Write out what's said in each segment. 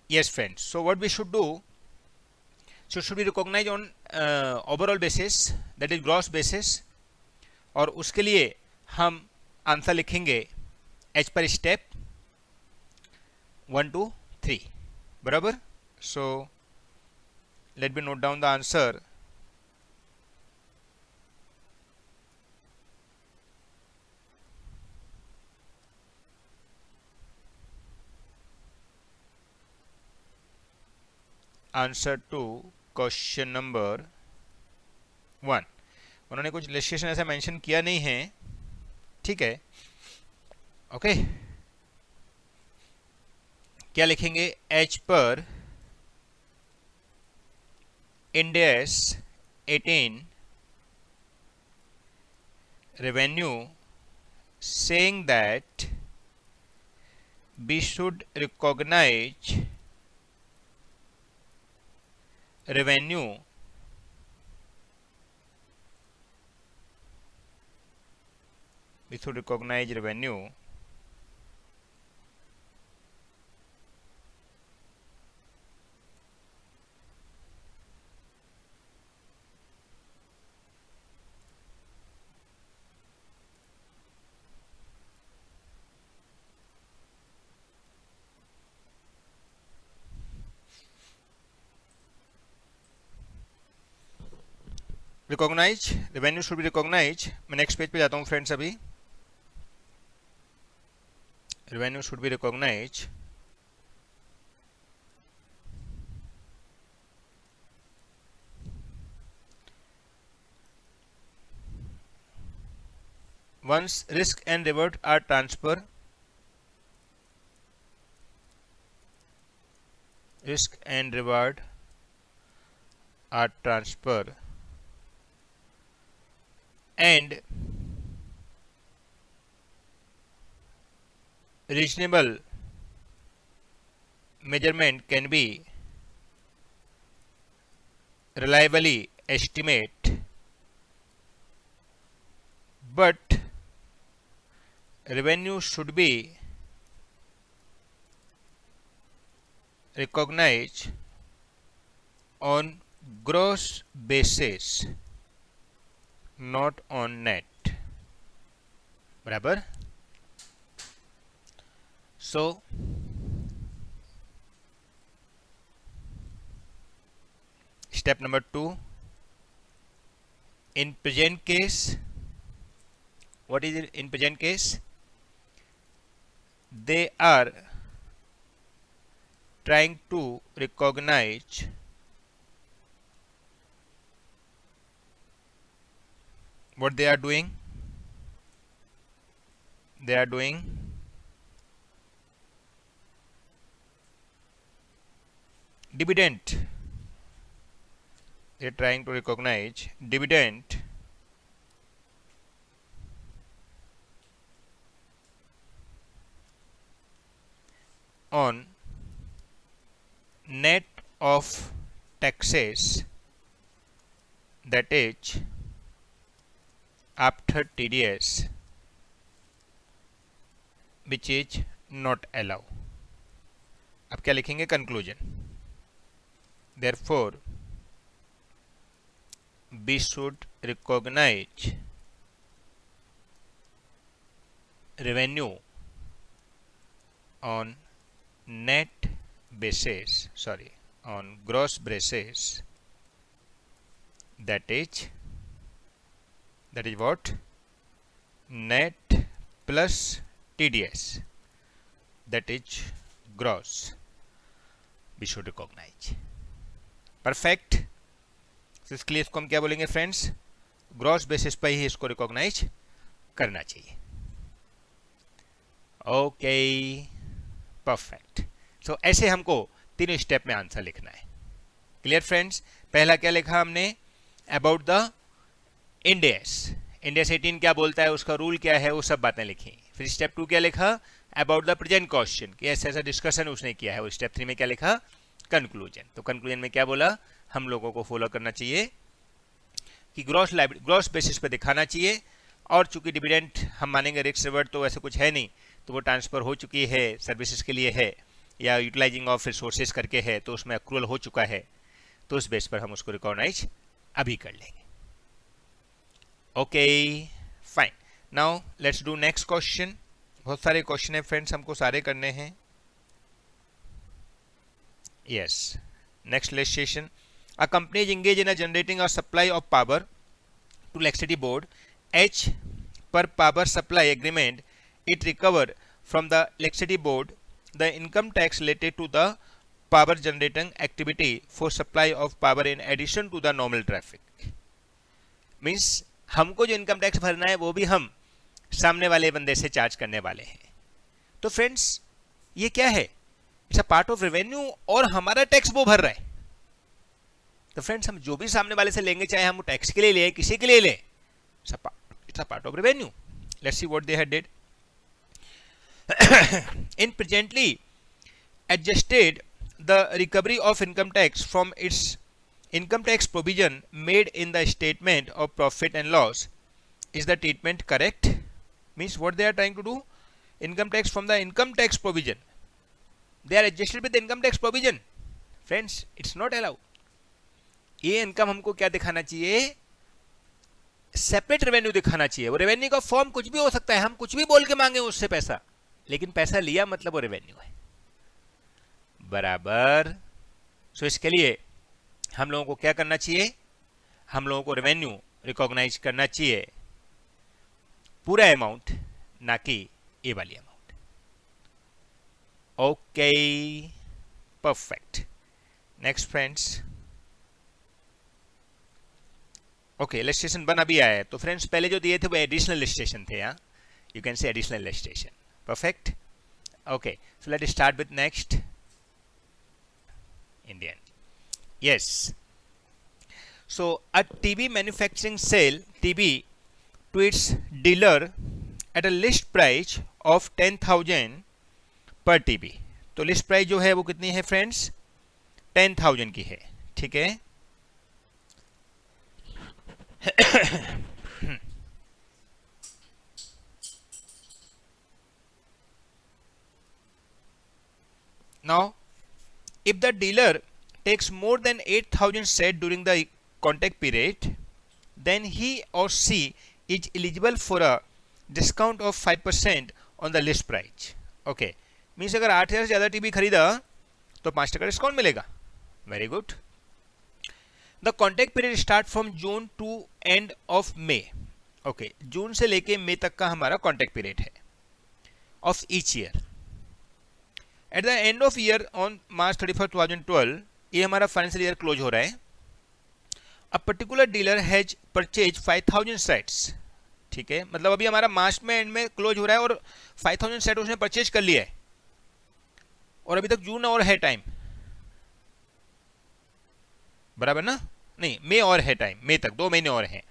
Yes friends, so what we should do, so should be recognize on overall basis, that is gross basis, और उसके लिए हम answer लिखेंगे H पर step 1 2 3 बराबर. So let me note down the answer. Answer to question number 1. उन्होंने कुछ illustration ऐसा मेंशन किया नहीं है, ठीक है. ओके, क्या लिखेंगे? एच पर इंडेस 18 revenue saying that we should recognize revenue revenue should be recognized. मैं नेक्स्ट पेज पे जाता हूँ फ्रेंड्स. अभी revenue should be recognized once risk and reward are transferred. Risk and reward are transferred and reasonable measurement can be reliably estimate, but revenue should be recognized on gross basis, not on net. बराबर. So step number 2, in present case, what is it in present case? They are trying to recognize what they are doing. They are doing dividend. They are trying to recognize dividend on net of taxes, that is after TDS, which is not allowed. अब क्या लिखेंगे? Conclusion. Therefore we should recognize revenue on net basis, on gross basis, that is what? Net plus TDS, that is gross. We should recognize. Perfect. इसके लिए इसको हम क्या बोलेंगे friends? Gross basis पर ही इसको रिकॉग्नाइज करना चाहिए. Okay, perfect. सो ऐसे हमको तीनों स्टेप में आंसर लिखना है. Clear friends? पहला क्या लिखा हमने? About the इंडेस. इंडेस 18 क्या बोलता है, उसका रूल क्या है, वो सब बातें लिखी. फिर स्टेप 2 क्या लिखा? अबाउट द प्रेजेंट क्वेश्चन, कि ऐसा ऐसा डिस्कशन उसने किया है. और स्टेप 3 में क्या लिखा? कंक्लूजन. तो कंक्लूजन में क्या बोला? हम लोगों को फॉलो करना चाहिए कि ग्रॉस बेसिस पे दिखाना चाहिए. और चूंकि डिविडेंड हम मानेंगे रिस्क रिवर्ट तो ऐसे कुछ है नहीं, तो वो ट्रांसफर हो चुकी है, सर्विसेज के लिए है, या यूटिलाइजिंग ऑफ रिसोर्सेज करके है तो उसमें अक्रूवल हो चुका है, तो उस बेस पर हम उसको रिकॉग्नाइज अभी कर लेंगे. Okay fine. Now let's do next question. बहुत सारे क्वेश्चन है फ्रेंड्स, हमको सारे करने हैं. Yes, next illustration. A company is engage in generating a supply of power to electricity board. H per power supply agreement, it recover from the electricity board the income tax related to the power generating activity for supply of power in addition to the normal traffic. Means हमको जो income tax भरना है वो भी हम सामने वाले बंदे से चार्ज करने वाले हैं. तो फ्रेंड्स ये क्या है? It's a part of revenue और हमारा टैक्स वो भर रहा है. तो फ्रेंड्स हम जो भी सामने वाले से लेंगे, चाहे हम टैक्स के लिए लें, किसी के लिए लें, it's a part of revenue. Let's see what they had did. In presently adjusted the recovery of income tax from its income tax provision made in the statement of profit and loss. Is the treatment correct? Means what they are trying to do? Income tax from the income tax provision. They are adjusted with the income tax provision. Friends, it's not allowed. ये income हमको क्या दिखाना चाहिए? Separate revenue दिखाना चाहिए. वो revenue का form कुछ भी हो सकता है, हम कुछ भी बोल के मांगे उससे पैसा, लेकिन पैसा लिया मतलब वो रेवेन्यू है. बराबर. सो इसके लिए हम लोगों को क्या करना चाहिए? हम लोगों को रेवेन्यू रिकॉग्नाइज करना चाहिए, पूरा अमाउंट, ना कि ये वाली amount. Okay perfect. Next friends. Okay, illustration 1 अभी आया है. तो फ्रेंड्स पहले जो दिए थे वो एडिशनल इलस्ट्रेशन थे. यहाँ you can say additional illustration. Perfect. Okay, so let start with next. Indian. Yes. So a TV manufacturing sell TV to its dealer at a list price of 10,000 per TV. तो list price जो है वो कितनी है friends? 10,000 की है. ठीक है. Now, if the dealer takes more than 8,000 set during the contract period, then he or she is eligible for a discount of 5% on the list price. Okay, means अगर 8,000 से ज़्यादा टीवी खरीदा तो 5% डिस्काउंट मिलेगा. Very good. The contract period start from June to end of May. Okay, जून से लेके मई तक का हमारा कॉन्ट्रैक्ट पीरियड है of each year. At the end of year on March 31, 2012, ये हमारा फाइनेंशियल ईयर क्लोज हो रहा है. A particular dealer has purchase 5,000 sets. ठीक है, मतलब अभी हमारा मार्च में एंड में क्लोज हो रहा है और 5,000 सेट उसने परचेज कर लिया है और अभी तक जून और है टाइम. बराबर ना? नहीं, मई और है टाइम, मई तक 2 महीने और हैं.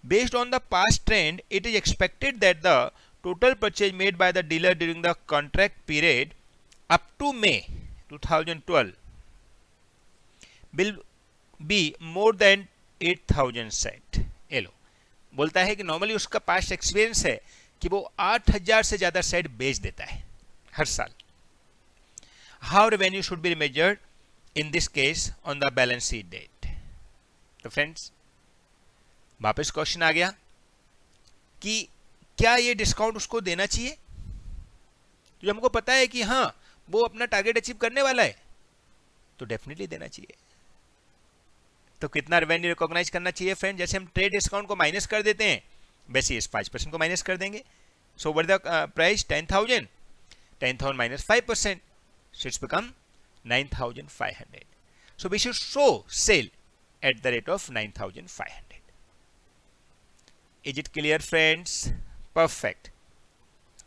Based on the past trend it is expected that the total purchase made by the dealer during the contract period up to May 2012 will be more than 8,000 set. ये लो बोलता है कि नॉर्मली उसका पास्ट एक्सपीरियंस है कि वो 8,000 से ज्यादा सेट बेच देता है हर साल. How revenue should be measured in this case on the balance sheet date. तो फ्रेंड्स वापस क्वेश्चन आ गया कि क्या ये डिस्काउंट उसको देना चाहिए? तो हमको पता है कि हाँ वो अपना टारगेट अचीव करने वाला है तो डेफिनेटली देना चाहिए. तो कितना रेवेन्यू रिकॉग्नाइज करना चाहिए फ्रेंड? जैसे हम ट्रेड डिस्काउंट को माइनस कर देते हैं वैसे इस 5% को माइनस कर देंगे. सो what the price? 10,000 minus 5%, so it's become 9,500. So we should show sale at the rate of 9,500. Is it clear friends? Perfect.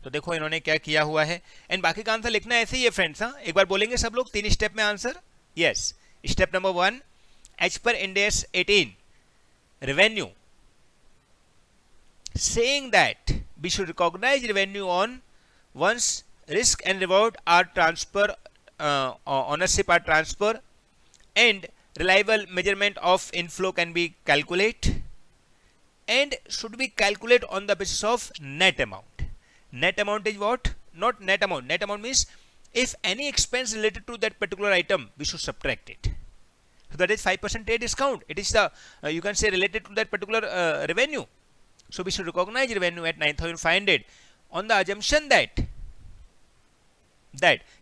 तो देखो इन्होंने क्या किया हुआ है एंड बाकी का आंसर लिखना ऐसे ही है फ्रेंड्स. हाँ, एक बार बोलेंगे सब लोग 3 स्टेप में answer. Yes. Step number 1, as per Ind AS 18 revenue saying that we should recognize revenue on once risk and reward are transfer, ownership are transfer and reliable measurement of inflow can be calculate and should be calculate on the basis of net amount. Net amount is what? Not net amount. Net amount means if any expense related to that particular item, we should subtract it. So that is 5% trade discount. It is the you can say related to that particular revenue. So we should recognize revenue at 9,500 on the assumption that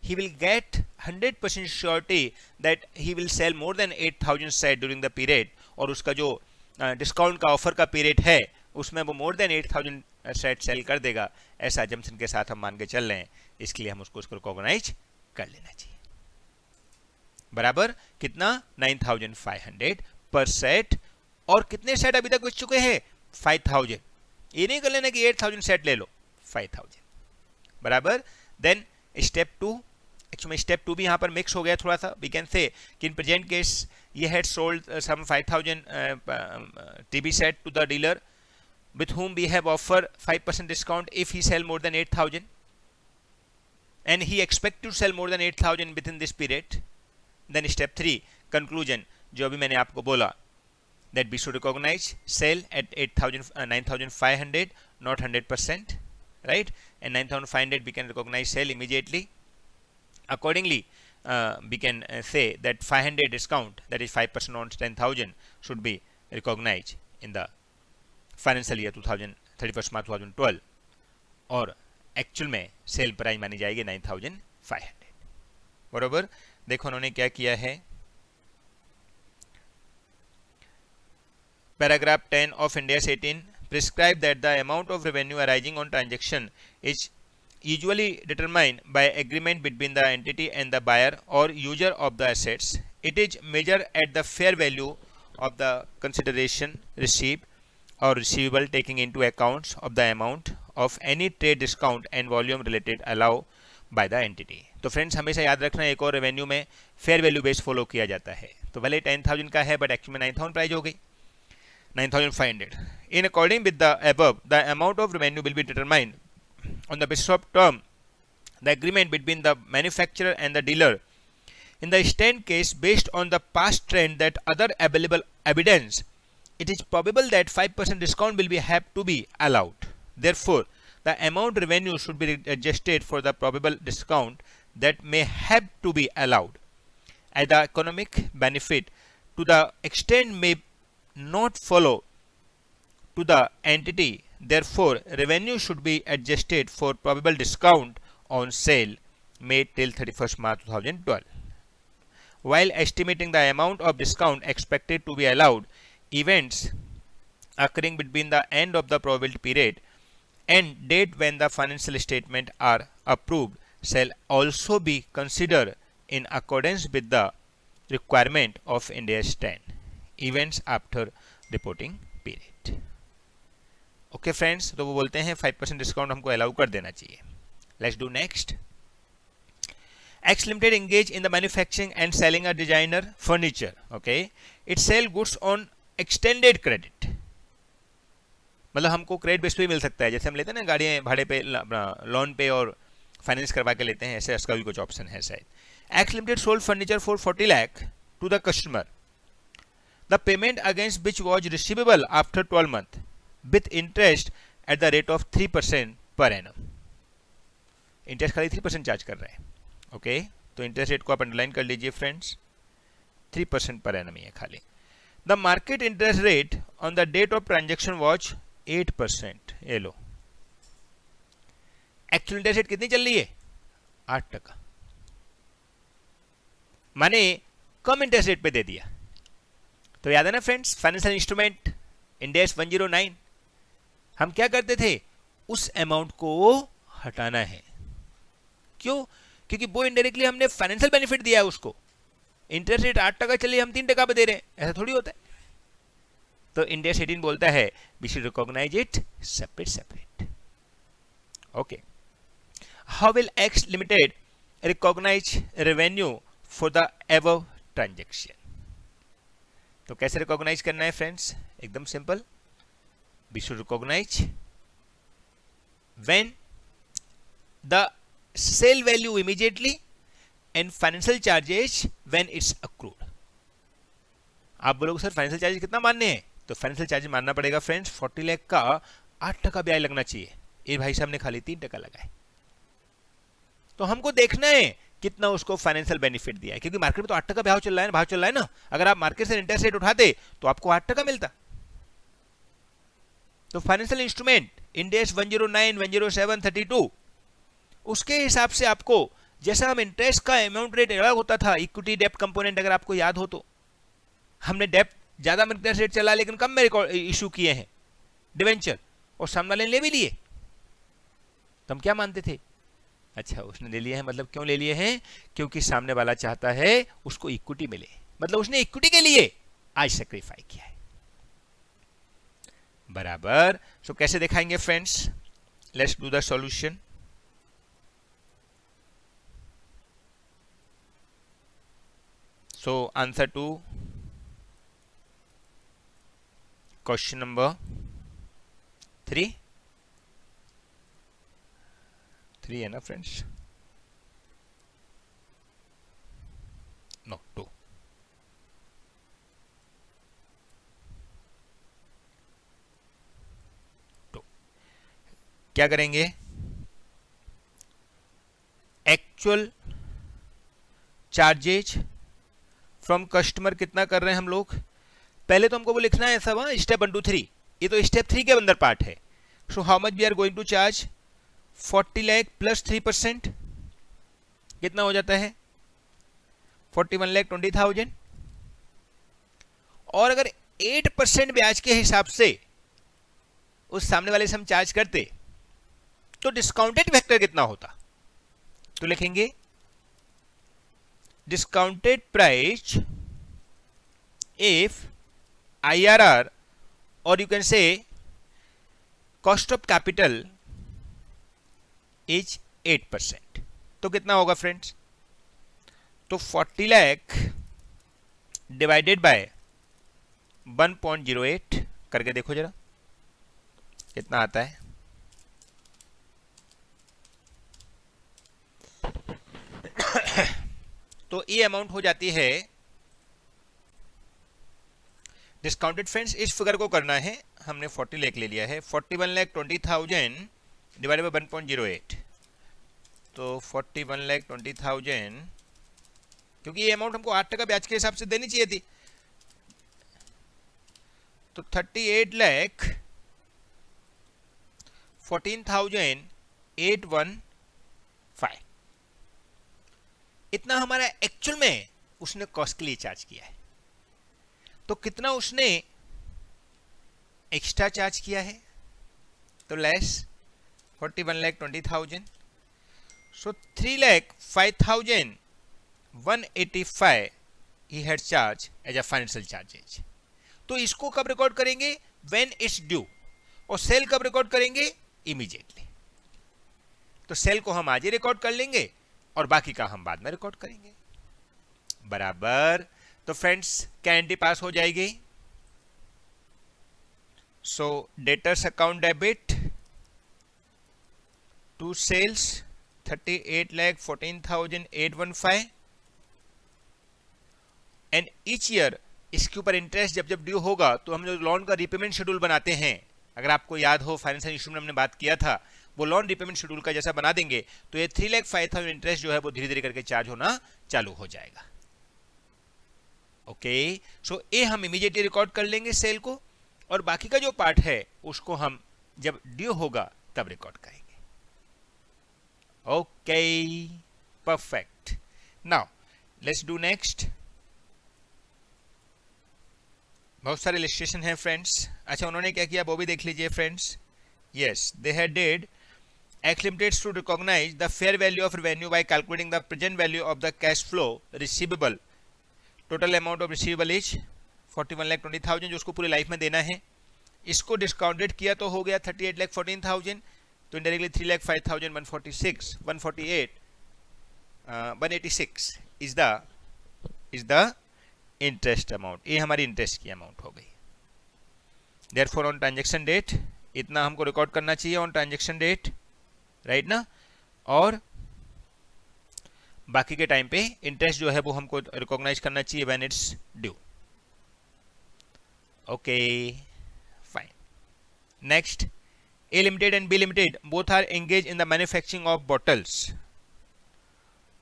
he will get 100% surety that he will sell more than 8,000 set during the period, और उसका जो discount का offer का period है उसमें वो मोर than 8,000 set cell कर देगा. ऐसा अजम्पशन के साथ हम मान के चल रहे हैं, इसके लिए हम उसको रिकॉग्नाइज कर लेना चाहिए. बराबर कितना 9,500 पर सेट. और कितने सेट अभी तक बेच चुके हैं 5,000. ये नहीं कर लेना कि 8,000 सेट ले लो, 5,000 बराबर. देन स्टेप 2, एक्चुअली स्टेप 2 भी यहाँ पर मिक्स हो गया थोड़ा सा. वी कैन से कि इन प्रेजेंट केस ये had sold some 5,000 TV set to the dealer with whom we have offered 5% discount if he sell more than 8,000 and he expect to sell more than 8,000 within this period. Then step 3 conclusion, जो अभी मैंने आपको बोला, that we should recognize sale at 9,500 not 100%, right? And 9,500 we can recognize sale immediately. Accordingly we can say that 500 discount, that is 5% on 10,000, should be recognized in the financial year 31 मार्च 2012 और actual में sale price मानी जाएगी 9,500. बरोबर. देखो उन्होंने क्या किया है. Paragraph 10 of India's 18 prescribe that the amount of revenue arising on transaction is usually determined by agreement between the entity and the buyer or user of the assets. It is measured at the fair value of the consideration received or receivable, taking into account of the amount of any trade discount and volume related allowed by the entity. तो friends हमेशा याद रखना, एक और revenue में fair value base follow किया जाता है. तो भले 10,000 का है बट एक्चुअली में 9,000 प्राइस हो गई, 9,500. In according with the above, the amount of revenue will be determined on the basis of term the agreement between the manufacturer and the dealer. In the stand case, based on the past trend that other available evidence, it is probable that 5% discount will have to be allowed. Therefore, the amount revenue should be adjusted for the probable discount that may have to be allowed. As the economic benefit to the extent may not follow to the entity, therefore, revenue should be adjusted for probable discount on sale made till 31st March 2012. While estimating the amount of discount expected to be allowed, events occurring between the end of the probability period and date when the financial statements are approved shall also be considered in accordance with the requirement of India's stand. Events after reporting period. Okay friends, तो वो बोलते हैं 5% discount हमको allow कर देना चाहिए. Let's do next. X Limited engage in the manufacturing and selling a designer furniture. Okay, it sell goods on extended credit. मतलब हमको क्रेडिट बेस पे मिल सकता है, जैसे हम लेते हैं ना गाड़ियाँ भाड़े पे, लोन पे और फाइनेंस करवा के लेते हैं, ऐसे इसका भी कुछ ऑप्शन है शायद. X Limited sold furniture for 40 lakh to the customer. The payment against which was receivable after 12 months with interest at the rate of 3% per annum. Interest खाली 3% चार्ज कर रहे हैं. ओके, तो इंटरेस्ट रेट को आप underline कर लीजिए friends, 3% पर एनम है खाली. The market interest rate on the date of transaction was 8%. ये लो, एक्चुअल इंटरेस्ट रेट कितनी चल रही है 8%. माने कम इंटरेस्ट रेट पे दे दिया. तो याद है ना फ्रेंड्स, फाइनेंशियल इंस्ट्रूमेंट इंडेक्स 109, हम क्या करते थे, उस अमाउंट को हटाना है. क्यों? क्योंकि वो इनडायरेक्टली हमने फाइनेंशियल बेनिफिट दिया है उसको. इंटरेस्ट रेट 8% चलिए, हम 3% पे दे रहे हैं, ऐसा थोड़ी होता है. तो इंडिया 18 बोलता है we should recognise it separate. Okay, how will X limited recognise revenue for the above transaction. तो कैसे रिकॉग्नाइज करना है फ्रेंड्स, एकदम simple. We should recognise when the sale value immediately and financial charges when it's accrued. आप बोलोगे sir financial charges कितना मानने हैं, तो फाइनेंशियल चार्जेस मानना पड़ेगा फ्रेंड्स 40 लाख का 8% ब्याज लगना चाहिए. ये भाई साहब ने खाली 3% लगाए. तो हमको देखना है कितना उसको फाइनेंशियल बेनिफिट दिया है, क्योंकि मार्केट में तो 8% भाव चल रहा है, भाव चल रहा है ना। अगर आप मार्केट से इंटरेस्ट रेट उठाते तो आपको 8% मिलता। तो फाइनेंशियल इंस्ट्रूमेंट इंडेक्स 109, 107, 32, उसके हिसाब से आपको, जैसा हम इंटरेस्ट का अमाउंट रेट अलग होता था, इक्विटी डेप्ट कंपोनेंट अगर आपको याद हो तो, हमने डेप्ट ज्यादा में इंटरेस्ट रेट चला लेकिन कम में इशू किए हैं डिवेंचर, और सामने वाले ले भी लिए, तो हम क्या मानते थे, अच्छा उसने ले लिए हैं, मतलब क्यों ले लिए हैं, क्योंकि सामने वाला चाहता है उसको इक्विटी मिले, मतलब उसने इक्विटी के लिए आज सेक्रीफाई किया है, बराबर। सो कैसे दिखाएंगे friends, let's do the solution. So answer to question number 3 है ना फ्रेंड्स, नो 2। क्या करेंगे, एक्चुअल चार्जेज फ्रॉम कस्टमर कितना कर रहे हैं हम लोग, पहले तो हमको वो लिखना है सब, स्टेप 1 2 3, ये तो स्टेप 3 के अंदर पार्ट है। So how much we are going to charge, 40 lakh plus 3%, कितना हो जाता है 41,20,000। और अगर 8% ब्याज के हिसाब से उस सामने वाले से हम चार्ज करते तो डिस्काउंटेड फैक्टर कितना होता, तो लिखेंगे डिस्काउंटेड प्राइस इफ IRR और यू कैन से कॉस्ट ऑफ कैपिटल इज 8%, तो कितना होगा फ्रेंड्स, तो 40 लाख डिवाइडेड बाय 1.08 करके देखो जरा कितना आता है। तो ये अमाउंट हो जाती है डिस्काउंटेड फ्रेंड्स, इस फिगर को करना है, हमने 40 लाख ले लिया है, 41,20,000 डिवाइडेड बाय 1.08, तो 41,20,000, क्योंकि ये अमाउंट हमको 8% ब्याज के हिसाब से देनी चाहिए थी, तो 38,14,815, इतना हमारा एक्चुअल में उसने कॉस्ट के लिए चार्ज किया है। तो कितना उसने एक्स्ट्रा चार्ज किया है, तो less 41,20,000, so 3,05,185 he had charged as a financial charges। तो इसको कब रिकॉर्ड करेंगे, when it's due, और सेल कब रिकॉर्ड करेंगे, इमीडिएटली। तो सेल को हम आज ही रिकॉर्ड कर लेंगे और बाकी का हम बाद में रिकॉर्ड करेंगे, बराबर। तो फ्रेंड्स क्या एंट्री पास हो जाएगी, so debtors account debit to sales 38,14,815, and each year इसके ऊपर इंटरेस्ट जब जब ड्यू होगा तो हम जो लोन का रिपेमेंट शेड्यूल बनाते हैं, अगर आपको याद हो फाइनेंशियल इंस्ट्रूमेंट हमने बात किया था, वो लोन रिपेमेंट शेड्यूल का जैसा बना देंगे तो ये 3,05,000 इंटरेस्ट जो है वो धीरे धीरे करके चार्ज होना चालू हो जाएगा। ओके, सो ये हम इमीडिएटली रिकॉर्ड कर लेंगे सेल को, और बाकी का जो पार्ट है उसको हम जब ड्यू होगा तब रिकॉर्ड करेंगे। Okay, perfect. Now let's do next. बहुत सारे इलस्ट्रेशन हैं फ्रेंड्स। अच्छा, उन्होंने क्या किया वो भी देख लीजिए friends. Yes, they had did X Limited to recognize the fair value of revenue by calculating the present value of the cash flow receivable. Total amount of receivable is 41,20,000 जो उसको पूरी लाइफ में देना है। इसको डिस्काउंटेड किया तो हो गया 38,14,000, तो indirectly 3,05,146 186 is the interest amount. ये हमारी इंटरेस्ट की अमाउंट हो गई। देयरफॉर ऑन ट्रांजेक्शन डेट इतना हमको रिकॉर्ड करना चाहिए ऑन ट्रांजेक्शन डेट, राइट ना, और बाकी के टाइम पे इंटरेस्ट जो है वो हमको रिकॉग्नाइज करना चाहिए when it's due. Okay, fine. Next, A Limited and B Limited both are engaged in the manufacturing of bottles.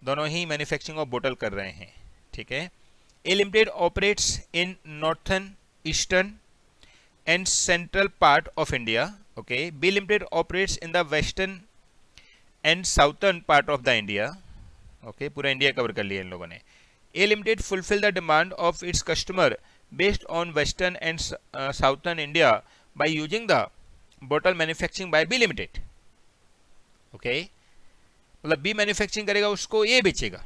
दोनों ही मैन्युफैक्चरिंग ऑफ बोतल कर रहे हैं, ठीक है। A limited operates in northern, eastern and central part of India, okay. B limited operates in the western and southern part of the India, okay, पूरा India cover कर लिया इन लोगों ने। A limited fulfil the demand of its customer based on western and southern India by using the बोतल manufacturing by B limited, okay. मतलब B manufacturing करेगा, उसको ए बेचेगा,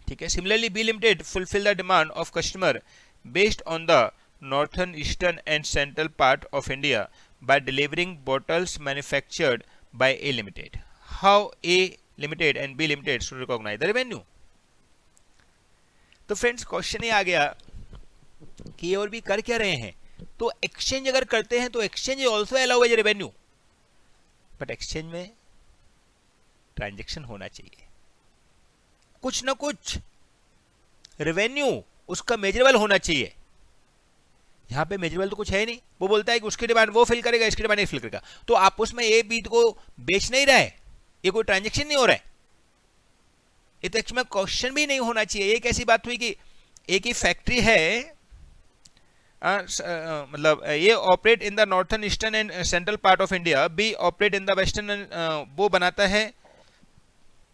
ठीक है। Similarly B limited fulfil the demand of customer based on the northern, eastern and central part of India by delivering bottles manufactured by A limited. How A limited and B limited should recognise the revenue. तो friends question ये आ गया कि ये और भी कर क्या रहे हैं, तो एक्सचेंज अगर करते हैं तो exchange also allow as revenue, but exchange में ट्रांजैक्शन होना चाहिए, कुछ ना कुछ रेवेन्यू उसका मेजरेबल होना चाहिए। यहां पे मेजरेबल तो कुछ है नहीं, वो बोलता है कि उसकी डिमांड वो फिल करेगा, इसकी डिमांड ये फिल करेगा, तो आप उसमें ए बी को बेच नहीं रहा है, ये कोई ट्रांजैक्शन नहीं हो रहा है, ये तो एक्चुअली में क्वेश्चन भी नहीं होना चाहिए। ये कैसी बात हुई कि एक ही फैक्ट्री है, मतलब ये operate in the northern, eastern and central part of India, B operate in the western, वो बनाता है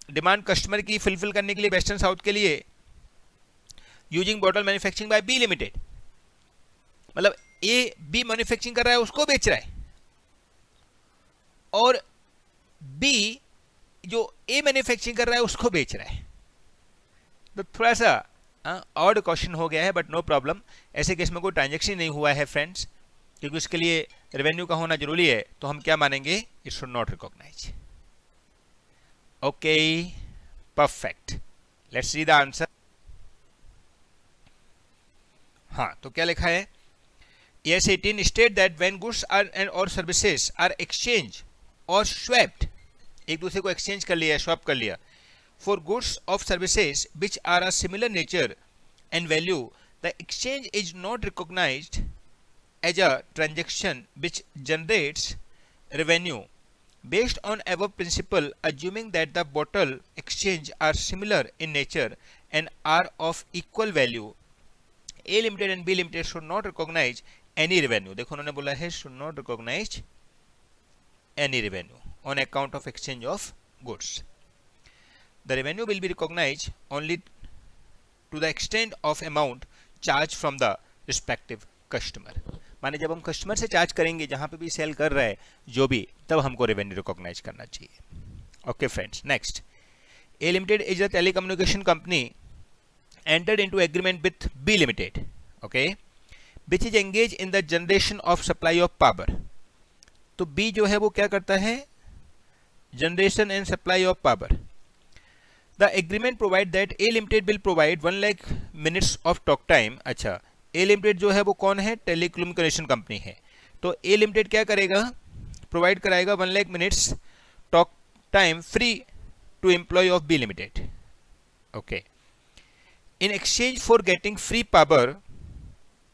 डिमांड कस्टमर की फुलफिल करने के लिए वेस्टर्न साउथ के लिए using bottle manufacturing by B limited. मतलब ए बी मैन्युफैक्चरिंग कर रहा है, उसको बेच रहा है, और बी जो ए मैन्युफैक्चरिंग कर रहा है उसको बेच रहा है। तो थोड़ा सा ऑड क्वेश्चन हो गया है, बट नो प्रॉब्लम। ऐसे केस में कोई ट्रांजैक्शन नहीं हुआ है फ्रेंड्स, क्योंकि उसके लिए रेवेन्यू का होना जरूरी है, तो हम क्या मानेंगे, it should not recognise. Okay, perfect, let's see the answer. हाँ, तो क्या लिखा है, yes 18 state that when goods are and or services are exchanged or swapped, एक दूसरे को एक्सचेंज कर लिया, स्वैप कर लिया, for goods of services which are a similar nature and value, the exchange is not recognized as a transaction which generates revenue based on above principle, assuming that the bottle exchange are similar in nature and are of equal value. A limited and B limited should not recognize any revenue. देखो उन्होंने बोला है should not recognize any revenue on account of exchange of goods. The revenue will be recognized only to the extent of amount charged from the respective customer. माने जब हम customer से charge करेंगे, जहां पे भी सेल कर रहा है जो भी, तब हमको रेवेन्यू रिकॉग्नाइज करना चाहिए। Okay friends, next, A limited is a telecommunication company entered into agreement with B Limited, okay, which is engaged in the generation of supply of power. तो B जो है वो क्या करता है, generation and supply of power. The agreement provide that A Limited will provide 1 lakh minutes of talk time. अच्छा, A Limited जो है वो कौन है, टेलीकम्युनिकेशन कंपनी है, तो A Limited क्या करेगा, प्रोवाइड कराएगा 1 lakh minutes talk time free to employee of B Limited, okay. In exchange for getting free power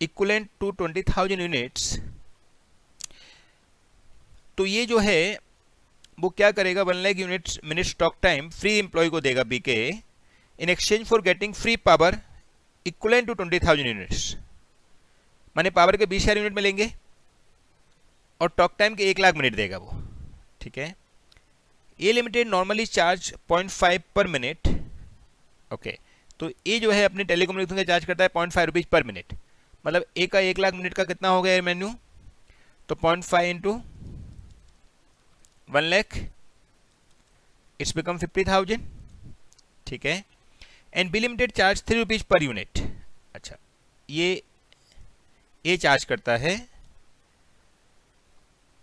equivalent to 20,000 units, तो ये जो है वो क्या करेगा, 1 lakh units minutes talk time free employ को देगा बी के, in exchange for getting free power equivalent to 20,000 units, माने पावर के 20,000 यूनिट में लेंगे और टॉक टाइम के 1 लाख मिनट देगा वो, ठीक है। ए लिमिटेड नॉर्मली चार्ज 0.5 पर मिनट, ओके, तो ये जो है अपने टेलीकम्युनिकेशन का चार्ज करता है 0.5 रुपीज पर मिनट, मतलब ए का 1 लाख मिनट का कितना हो गया रेवेन्यू, तो 0.5 इंटू 1 लाख, इट्स बिकम 50,000, ठीक है। And B limited charge 3 rupees per unit. अच्छा, ये चार्ज करता है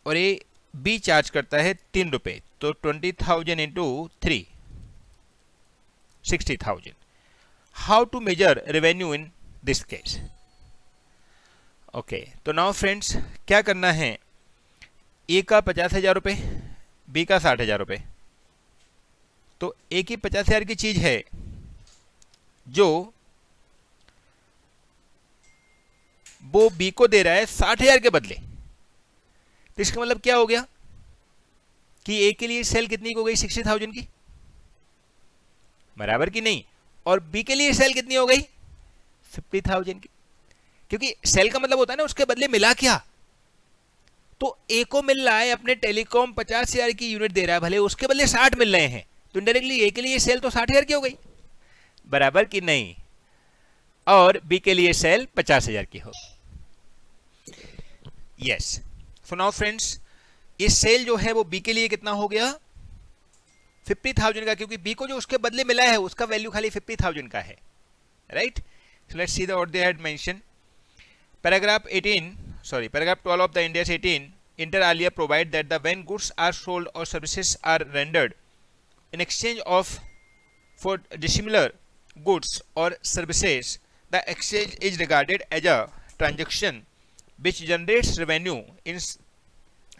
और ये बी चार्ज करता है 3 रुपये, तो 20,000 into 3, 60,000। How to measure revenue in this case, okay. तो नाउ फ्रेंड्स क्या करना है, ए का 50,000 रुपये, बी का 60,000 रुपये, तो ए की 50,000 की चीज है जो वो बी को दे रहा है 60,000 के बदले, तो इसका मतलब क्या हो गया कि ए के लिए सेल कितनी हो गई, 60,000 की, बराबर कि नहीं। और बी के लिए सेल कितनी हो गई 50,000 की, क्योंकि सेल का मतलब होता है ना उसके बदले मिला क्या। तो ए को मिल रहा है अपने टेलीकॉम 50,000 की यूनिट दे रहा है, भले उसके बदले 60 मिल रहे हैं, तो डायरेक्टली ए के लिए सेल तो 60,000 की हो गई, बराबर कि नहीं। और बी के लिए सेल 50,000 की हो। यस, सो नाउ फ्रेंड्स, ये सेल जो है वो बी के लिए कितना हो गया 50,000 का, क्योंकि बी को जो उसके बदले मिला है उसका वैल्यू खाली 50,000 का है, right. So let's see the what they had mention. Paragraph 12 of the Ind AS 18 inter alia provide that the when goods are sold or services are rendered in exchange of for dissimilar goods or services, the exchange is regarded as a transaction which generates revenue. In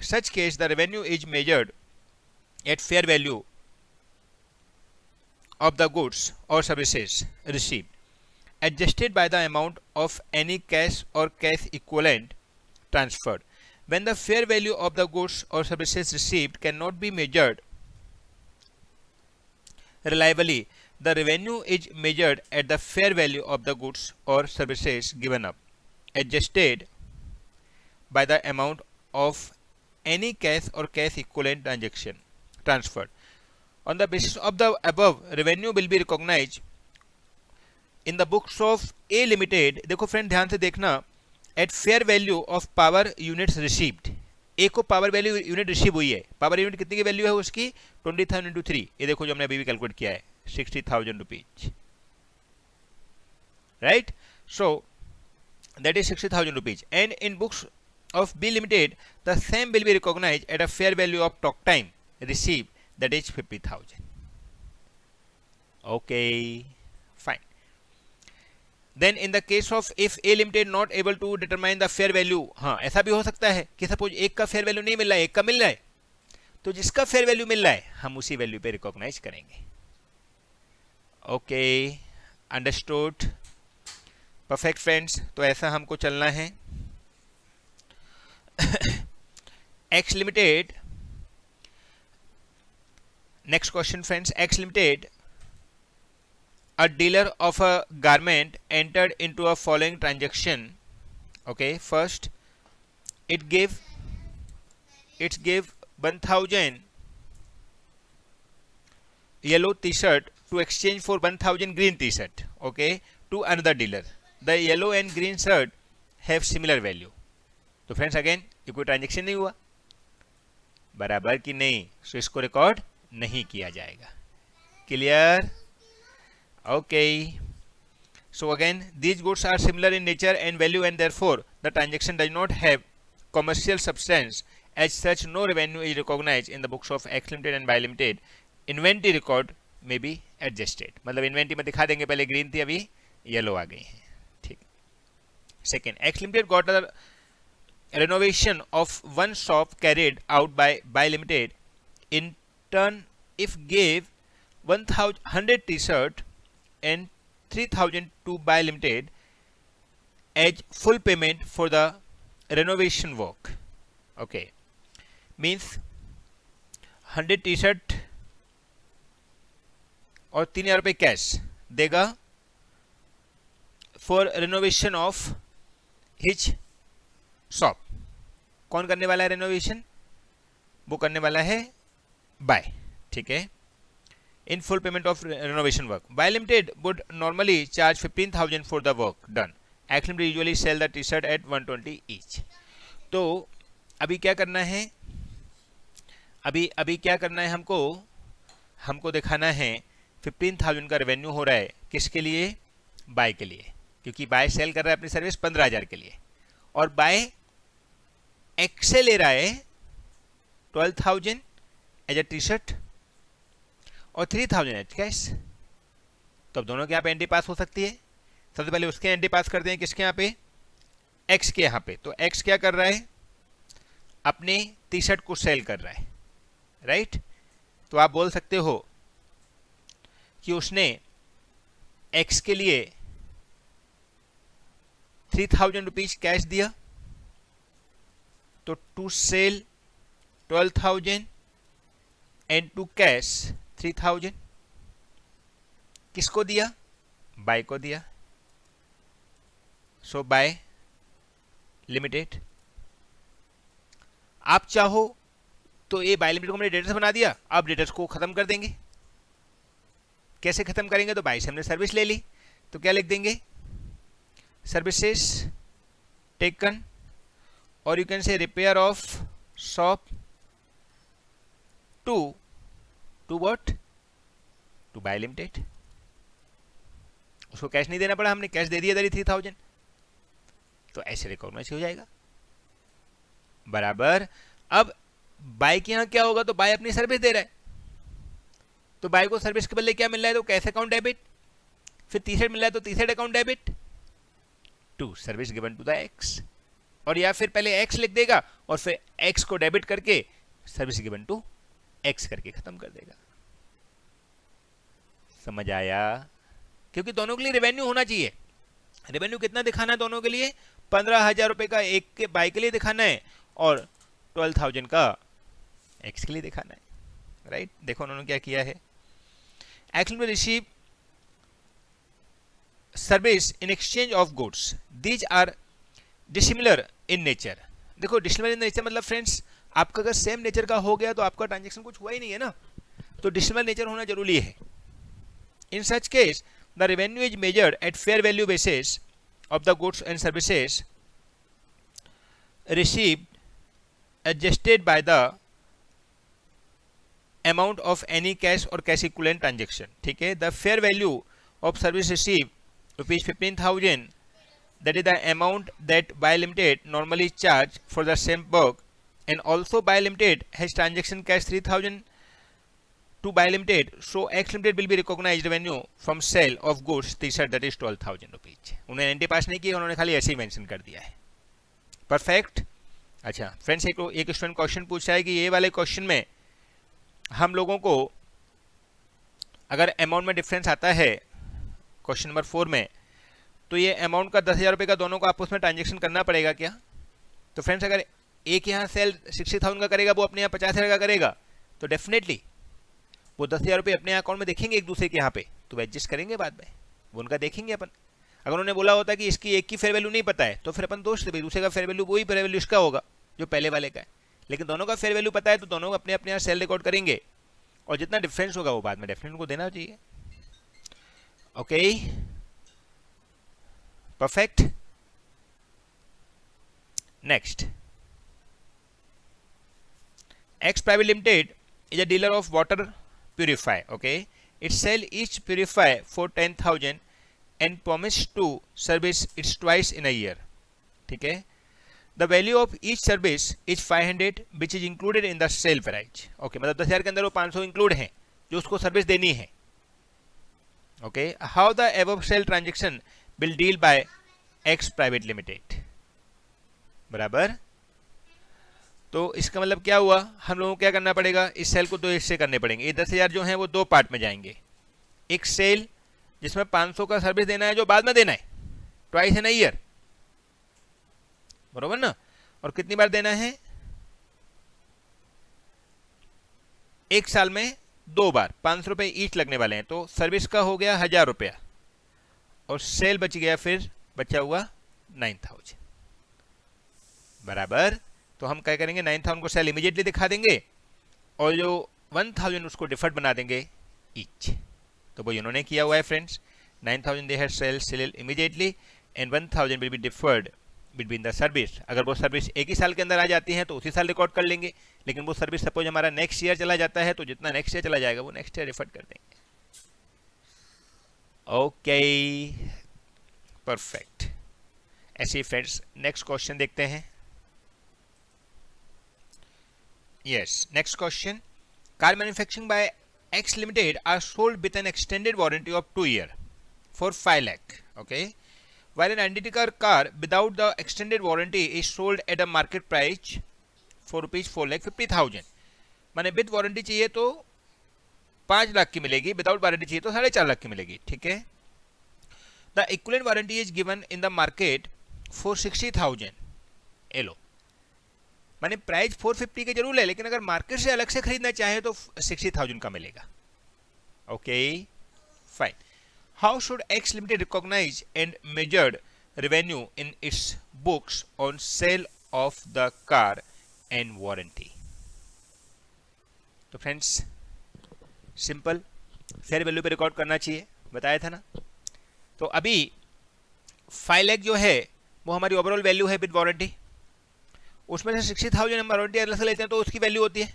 such case, the revenue is measured at fair value of the goods or services received, adjusted by the amount of any cash or cash equivalent transferred. When the fair value of the goods or services received cannot be measured reliably, the revenue is measured at the fair value of the goods or services given up, adjusted by the amount of any cash or cash equivalent transaction transferred. On the basis of the above, revenue will be recognized in the books of A limited. देखो friend ध्यान से देखना, at fair value of power units received, A को power value unit receive हुई है, power unit कितनी की value है उसकी 20,000 इंटू 3, ये देखो जो हमने अभी भी कैलकुलेट किया है 60,000 rupees, right. So that is 60,000 rupees, and in books of B limited the same will be recognise at a fair value of talk time receive, that is 50,000। Okay fine. Then in the case of if A Limited not able to determine the fair value, हाँ ऐसा भी हो सकता है कि suppose एक का fair value नहीं मिल रहा है, एक का मिल रहा है, तो जिसका फेयर वैल्यू मिल रहा है हम उसी वैल्यू पे रिकॉग्नाइज करेंगे। Okay, understood, perfect friends. तो ऐसा हमको चलना है। X limited, next question friends, X limited a dealer of a garment entered into a following transaction. Okay, first it gave 1,000 yellow t-shirt to exchange for 1,000 green t-shirt, okay, to another dealer. The yellow and green shirt have similar value. तो friends again ये कोई transaction नहीं हुआ, बराबर कि नहीं, सो इसको record नहीं किया जाएगा। Clear? Okay, so again these goods are similar in nature and value and therefore the transaction does not have commercial substance. As such, no revenue is recognized in the books of X Limited and Y Limited. Inventory record may be adjusted. मतलब inventory में दिखा देंगे, पहले green थी अभी yellow आ गई है, ठीक। Second, X Limited got the renovation of one shop carried out by Y Limited. In turn, if gave 100 t-shirt and 3,000 to Y Limited as full payment for the renovation work. Okay, means 100 T-shirt और 3,000 रुपये cash देगा for renovation of his shop. कौन करने वाला है renovation? वो करने वाला है बाय, ठीक है, in full payment of renovation work. Y Limited would normally charge 15,000 for the work done. X Limited usually sell the t-shirt at 120 each. तो अभी क्या करना है, अभी क्या करना है हमको दिखाना है 15,000 का रेवेन्यू हो रहा है किसके लिए? बाय के लिए, क्योंकि बाय सेल कर रहा है अपनी सर्विस 15,000 के लिए, और बाय एक्स से ले रहा है 12,000 एज अ टी शर्ट और 3,000 एज कैश। तो अब दोनों के यहाँ पे एंट्री पास हो सकती है। सबसे पहले उसके एंट्री पास करते हैं, किसके यहाँ पे? एक्स के यहाँ पे। तो एक्स क्या कर रहा है? अपने टी शर्ट को सेल कर रहा है, राइट। तो आप बोल सकते हो कि उसने एक्स के लिए 3,000 रुपीज कैश दिया, तो to sale 12,000 and to cash 3,000, किसको दिया? बाय को दिया, सो बाय लिमिटेड। आप चाहो तो ये बाय लिमिटेड को हमने डेटर्स बना दिया, अब डेटर्स को खत्म कर देंगे। कैसे खत्म करेंगे? तो बाय से हमने सर्विस ले ली, तो क्या लिख देंगे? सर्विसेज टेकन, और you can say repair of shop to what? To bye limited. उसको कैश नहीं देना पड़ा, हमने कैश दे दिया 3,000, तो ऐसे रिकॉग्नाइज हो जाएगा बराबर। अब बाय के यहां क्या होगा? तो बाय अपनी सर्विस दे रहा है, तो बाय को सर्विस के बदले क्या मिल रहा है? तो कैश अकाउंट डेबिट, फिर टी-शर्ट मिल रहा है तो T shirt account debit to service given to the X, और या फिर पहले एक्स लिख देगा और फिर एक्स को डेबिट करके सर्विस गिवन टू एक्स करके खत्म कर देगा। समझ आया? क्योंकि दोनों के लिए रेवेन्यू होना चाहिए। रेवेन्यू कितना दिखाना है दोनों के लिए? 15,000 रुपए का एक के बाय के लिए दिखाना है और 12,000 का एक्स के लिए दिखाना है, राइट? देखो उन्होंने क्या किया है। Actually receive service in exchange of goods, these are dissimilar in nature. देखो डिसिमिलर इन नेचर मतलब फ्रेंड्स, आपका अगर सेम नेचर का हो गया तो आपका ट्रांजेक्शन कुछ हुआ ही नहीं है ना, तो डिसिमिलर नेचर होना जरूरी है। In such case the revenue is measured at fair value basis of the goods and services received adjusted by the amount of any cash or cash equivalent transaction। ठीक है, the fair value of service received rupees 15,000, that is the amount that Buy Limited normally charge for the same work, and also Buy Limited has transaction cash 3,000 to Buy Limited, so X Limited will be recognized revenue from sale of goods t-shirt, that is 12,000 rupees। उन्होंने anti पास नहीं किया, उन्होंने खाली ऐसे ही mention कर दिया है। Perfect. अच्छा फ्रेंड्स, एक स्टूडेंट क्वेश्चन पूछा है कि ये वाले क्वेश्चन में हम लोगों को अगर अमाउंट में डिफरेंस आता है क्वेश्चन नंबर 4 में, तो ये अमाउंट का 10,000 रुपये का दोनों को आपस में ट्रांजेक्शन करना पड़ेगा क्या? तो फ्रेंड्स अगर एक यहाँ सेल 60,000 का करेगा, वो अपने यहाँ 50,000 का करेगा, तो डेफिनेटली वो 10,000 रुपये अपने अकाउंट में देखेंगे एक दूसरे के यहाँ पे, तो वो एडजस्ट करेंगे बाद में, वो उनका देखेंगे अपन। अगर उन्होंने बोला होता कि इसकी एक की फेयर वैल्यू नहीं पता है, तो फिर अपन दोस्त भाई दूसरे का फेयर वैल्यू वही फेयर वैल्यू इसका होगा जो पहले वाले का है, लेकिन दोनों का फेयर वैल्यू पता है तो दोनों अपने अपने यहाँ सेल रिकॉर्ड करेंगे, और जितना डिफरेंस होगा वो बाद में डेफिनेटली उनको देना चाहिए। Okay perfect. Next, X Private Limited is a dealer of water purifier. Okay, it sell each purifier for 10,000 and promise to service it twice in a year. ठीक है, the value of each service is 500 which is included in the sale price. Okay, मतलब 10,000 के अंदर वो 500 include हैं जो उसको service देनी है. Okay, how the above sale transaction will deal by X Private Limited. बराबर. तो इसका मतलब क्या हुआ, हम लोगों को क्या करना पड़ेगा, इस सेल को दो हिस्से करने पड़ेंगे. ये 10,000 जो हैं वो दो पार्ट में जाएंगे. एक सेल जिसमें 500 का सर्विस देना है जो बाद में देना है, ट्वाइस इन अ ईयर, बरोबर ना. और कितनी बार देना है, एक साल में 2 बार, 500 रुपए ईच लगने वाले हैं. तो सर्विस का हो गया 1,000 रुपया और सेल बच गया, फिर बचा हुआ 9,000. बराबर. तो हम क्या करेंगे, 9,000 को सेल इमीडिएटली दिखा देंगे और जो 1,000 उसको डिफर्ड बना देंगे ईच. तो वो इन्होंने किया हुआ है friends. 9,000 they have sale immediately and 1,000 will be deferred between the service. अगर वो सर्विस एक ही साल के अंदर आ जाती है तो उसी साल रिकॉर्ड कर लेंगे, लेकिन वो सर्विस सपोज हमारा नेक्स्ट ईयर चला जाता है तो जितना नेक्स्ट ईयर चला जाएगा वो नेक्स्ट ईयर रिफंड कर देंगे. Okay perfect. ऐसे फ्रेंड्स नेक्स्ट क्वेश्चन देखते हैं. Yes, next question. Car manufacturing by X Limited are sold with an extended warranty of 2 years for 5 lakh. Okay, while an identical car without the extended warranty is sold at a market price for rupees 4,50,000. माने with warranty चाहिए तो 5 लाख की मिलेगी, without warranty चाहिए तो 4.5 लाख की मिलेगी. ठीक है. The equivalent warranty is given in the market for 60,000. Yellow माने प्राइस 450 के जरूर है, लेकिन अगर मार्केट से अलग से खरीदना चाहे तो 60,000 का मिलेगा. Okay fine. How should X limited recognise and measured revenue in its books on sale of the car and warranty? तो फ्रेंड्स सिंपल, फेयर वैल्यू पे रिकॉर्ड करना चाहिए, बताया था ना। तो अभी 5 लाख जो है वो हमारी ओवरऑल वैल्यू है विद वारंटी, उसमें से 60,000 हम वारंटी अलग से लेते हैं तो उसकी वैल्यू होती है,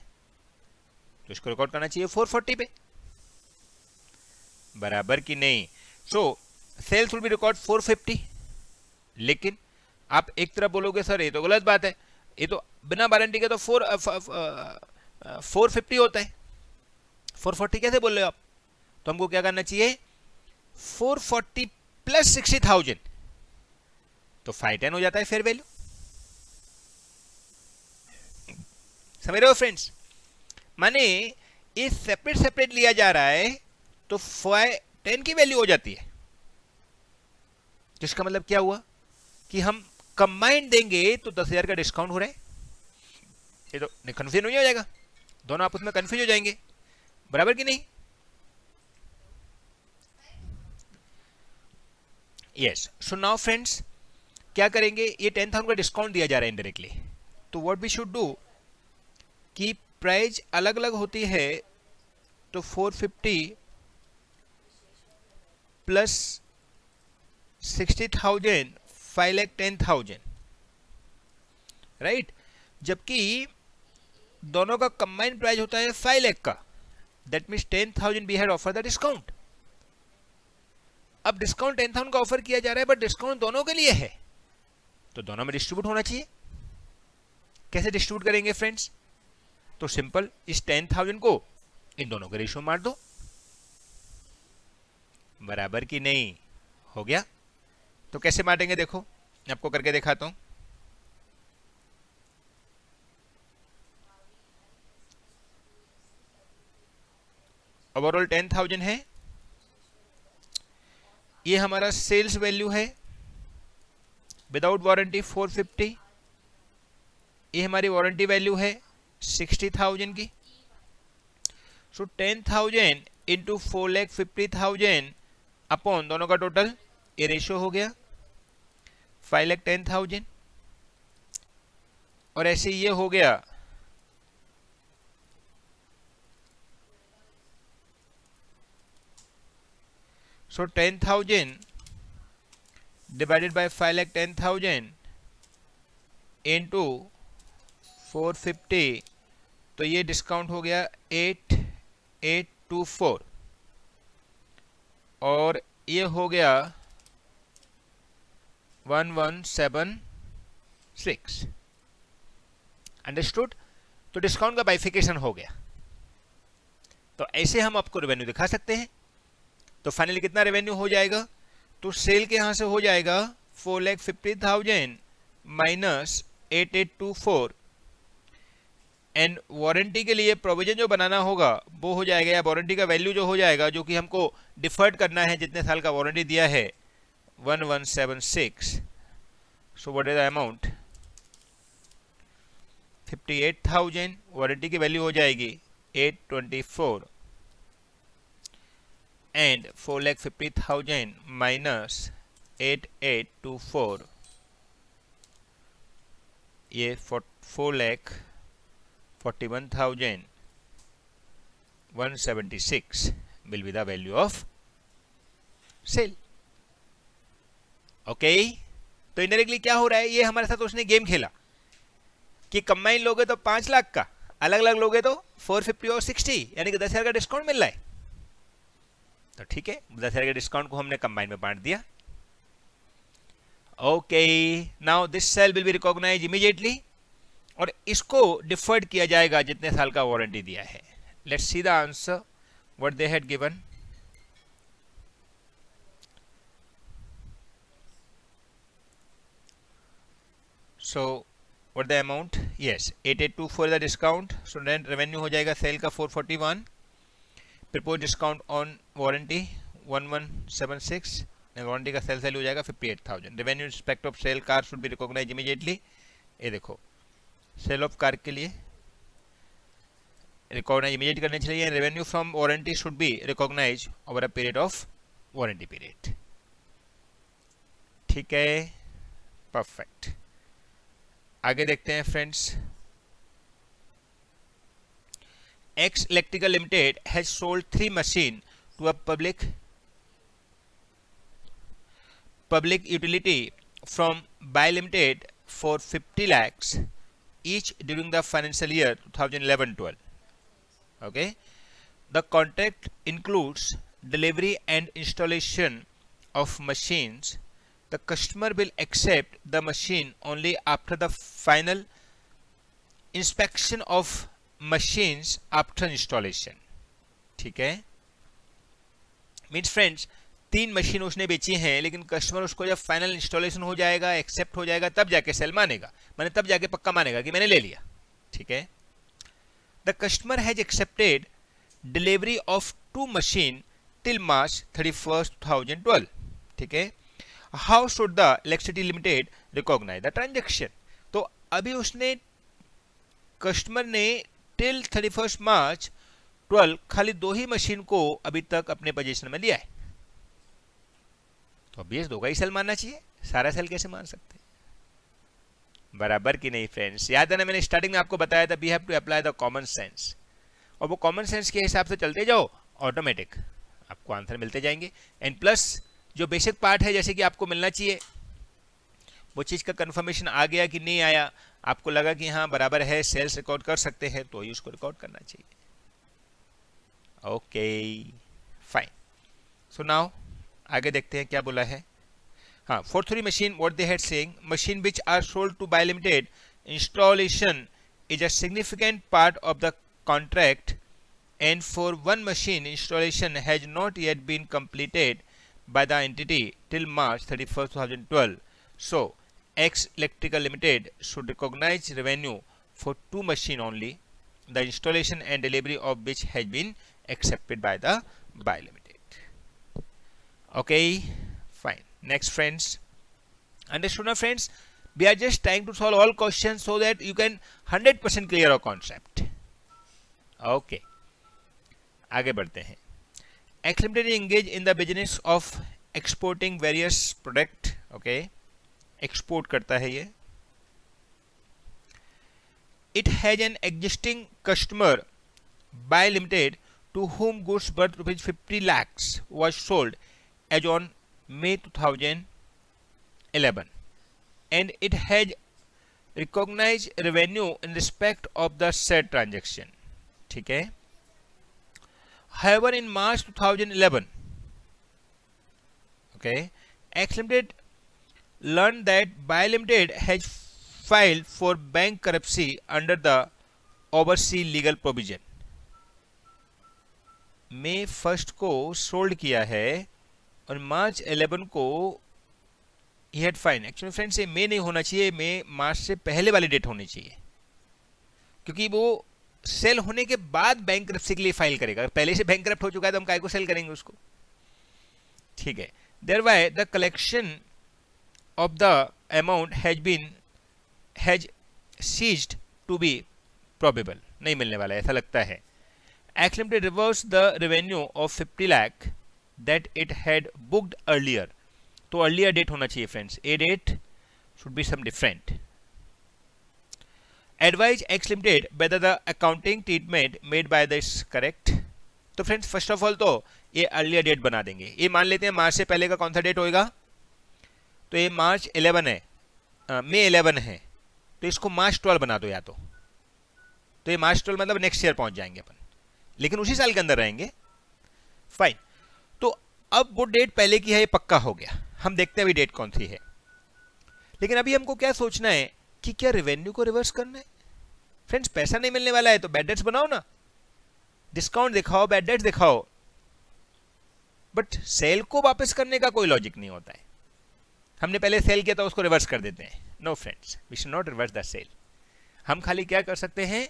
तो इसको रिकॉर्ड करना चाहिए 440 पे, बराबर कि नहीं। So sales will be record 450, लेकिन आप एक तरफ बोलोगे सर ये तो गलत बात है, ये तो बिना वारंटी के तो 450 होता है, 440 कैसे बोल रहे हो आप? तो हमको क्या करना चाहिए, 440 प्लस 60,000, तो 510 हो जाता है फेयर वैल्यू। समझ रहे हो फ्रेंड्स? माने ये सेपरेट सेपरेट लिया जा रहा है तो 510 की वैल्यू हो जाती है। जिसका मतलब क्या हुआ कि हम कंबाइंड देंगे तो 10,000 का डिस्काउंट हो रहा है। ये तो कंफ्यूजन नहीं हो जाएगा, दोनों आपस में कंफ्यूज हो जाएंगे, बराबर कि नहीं? यस। सो नाउ फ्रेंड्स क्या करेंगे, ये 10,000 का डिस्काउंट दिया जा रहा है इनडायरेक्टली, तो व्हाट वी शुड डू कि प्राइस अलग अलग होती है, तो 450 प्लस 60,000 5,10,000, राइट। जबकि दोनों का कंबाइंड प्राइस होता है 5 लाख का, that means 10,000 we had offer the discount. अब डिस्काउंट 10,000 का ऑफर किया जा रहा है, बट डिस्काउंट दोनों के लिए है, तो दोनों में डिस्ट्रीब्यूट होना चाहिए। कैसे डिस्ट्रीब्यूट करेंगे फ्रेंड्स? तो सिंपल, इस 10,000 को इन दोनों के रेशियो मार दो, बराबर कि नहीं? हो गया। तो कैसे मारेंगे देखो, मैं आपको करके दिखाता हूं। ओवरऑल 10,000 है, ये हमारा सेल्स वैल्यू है विदाउट वारंटी 450, ये हमारी वारंटी वैल्यू है 60,000 की। सो 10,000 इंटू 4,50,000 अपॉन दोनों का टोटल, ये रेशियो हो गया 5,10,000, और ऐसे ये हो गया सो 10,000 डिवाइडेड बाय 5,10,000 इंटू 450, तो ये डिस्काउंट हो गया 8,824, और ये हो गया 1,176। अंडरस्टूड? तो डिस्काउंट का बाइफिकेशन हो गया। तो ऐसे हम आपको रेवेन्यू दिखा सकते हैं। तो फाइनली कितना रेवेन्यू हो जाएगा, तो सेल के यहां से हो जाएगा 4,50,000 माइनस 8,824, एंड वारंटी के लिए प्रोविजन जो बनाना होगा वो हो जाएगा, या वारंटी का वैल्यू जो हो जाएगा, जो कि हमको डिफर्ड करना है, जितने साल का वारंटी दिया है 1,176। So what is the amount, 58,000, warranty की वैल्यू हो जाएगी 824, एंड 4,50,000 माइनस 8,824, ये 4,41,176 will be the value of sale. Okay तो इनडायरेक्टली क्या हो रहा है, ये हमारे साथ उसने गेम खेला कि कंबाइन लोगे तो 5 लाख का, अलग अलग लोगे तो 450 और 60, यानी कि 10,000 का डिस्काउंट मिल रहा है। तो ठीक है, 10,000 के डिस्काउंट को हमने कंबाइन में बांट दिया। Okay, now this sale will be recognise immediately, और इसको डिफर्ड किया जाएगा जितने साल का वारंटी दिया है। Let's see the answer what they had given. So what the amount, yes 8,824 the discount, so then revenue हो जाएगा सेल का 441, propose discount on warranty 1,176, warranty का सेल वैल्यू हो जाएगा 58,000। Revenue respect of sale car should be recognise immediately. ये देखो cell of car के लिए रिकॉग्नाइज इमीडिएट करने चाहिए, revenue from warranty should be recognise over a period of warranty period. ठीक है, परफेक्ट। आगे देखते हैं friends. X Electrical Limited has sold 3 machines to a public utility from Buy Limited for 50 lakhs each during the financial year 2011-12. Okay, the contract includes delivery and installation of machines. The customer will accept the machine only after the final inspection of machines after installation. ठीक है, means friends 3 machine उसने बेची हैं, लेकिन customer उसको जब final installation हो जाएगा, एक्सेप्ट हो जाएगा, तब जाके सेल मानेगा, माने तब जाके पक्का मानेगा कि मैंने ले लिया। ठीक है, the customer has accepted delivery of 2 machine till March 31, 2012। ठीक है, how should the electricity limited recognise the transaction. तो अभी उसने कस्टमर ने टिल 31 मार्च 12 खाली 2 ही मशीन को अभी तक अपने पोजीशन में लिया है, तो ऑब्वियस 2 का ही सेल मानना चाहिए, सारा सेल कैसे मान सकते हैं? बराबर की नहीं फ्रेंड्स? याद है ना, मैंने स्टार्टिंग में आपको बताया था we have to apply the common sense, और वो कॉमन सेंस के हिसाब से चलते जाओ, ऑटोमेटिक आपको आंसर मिलते जाएंगे। एंड प्लस जो बेसिक पार्ट है जैसे कि आपको मिलना चाहिए, वो चीज़ का कंफर्मेशन आ गया कि नहीं आया, आपको लगा कि हाँ बराबर है, सेल्स रिकॉर्ड कर सकते हैं, तो ही उसको रिकॉर्ड करना चाहिए। ओके फाइन, सो नाउ आगे देखते हैं क्या बोला है। हाँ, for 3 machine what they had saying, machine which are sold to bye limited installation is a significant part of the contract, and for 1 machine installation has not yet been completed by the entity till March 31, 2012. So X Electrical Limited should recognize revenue for 2 machine only, the installation and delivery of which has been accepted by the Buy Limited. Okay, fine. Next friends, understood now friends? We are just trying to solve all questions so that you can 100% clear our concept. Okay, आगे बढ़ते हैं। X Limited engage in the business of exporting various product. Okay, export करता है ये। It has an existing customer Buy Limited to whom goods worth ₹50 lakhs was sold as on May 2011, and it has recognized revenue in respect of the said transaction. ठीक है, however in March 2011, okay, X Limited learned that Buy Limited has filed for bankruptcy under the overseas legal provision. May 1 को sold किया है और मार्च 11 को he had filed. Actually friends ये मे नहीं होना चाहिए, मे मार्च से पहले वाली डेट होनी चाहिए, क्योंकि वो सेल होने के बाद बैंकरप्सी के लिए फाइल करेगा। पहले से बैंकरप्ट हो चुका है तो हम काय को सेल करेंगे उसको। ठीक है, thereby the collection of the amount has ceased to be probable, नहीं मिलने वाला है ऐसा लगता है। X Limited reversed the revenue of 50 lakh that it had booked earlier. तो earlier date होना चाहिए friends, a date should be some different. Advise X Limited whether the accounting treatment made by this correct. तो friends first of all तो ये earlier date बना देंगे। ये मान लेते हैं मार्च से पहले का कौन सा डेट होएगा, तो ये मार्च 11 है, मई 11 है, तो इसको मार्च 12 बना दो या तो ये मार्च 12 मतलब नेक्स्ट ईयर पहुंच जाएंगे अपन, लेकिन उसी साल के अंदर रहेंगे। फाइन, तो अब वो डेट पहले की है ये पक्का हो गया, हम देखते हैं अभी डेट कौन सी है। लेकिन अभी हमको क्या सोचना है कि क्या रेवेन्यू को रिवर्स करना है। फ्रेंड्स पैसा नहीं मिलने वाला है तो बैड डेट्स बनाओ ना, डिस्काउंट दिखाओ, बैड डेट्स दिखाओ, बट सेल को वापस करने का कोई लॉजिक नहीं होता है। हमने पहले सेल किया था उसको रिवर्स कर देते हैं। No friends, we should not reverse the sale. हम खाली क्या कर सकते हैं,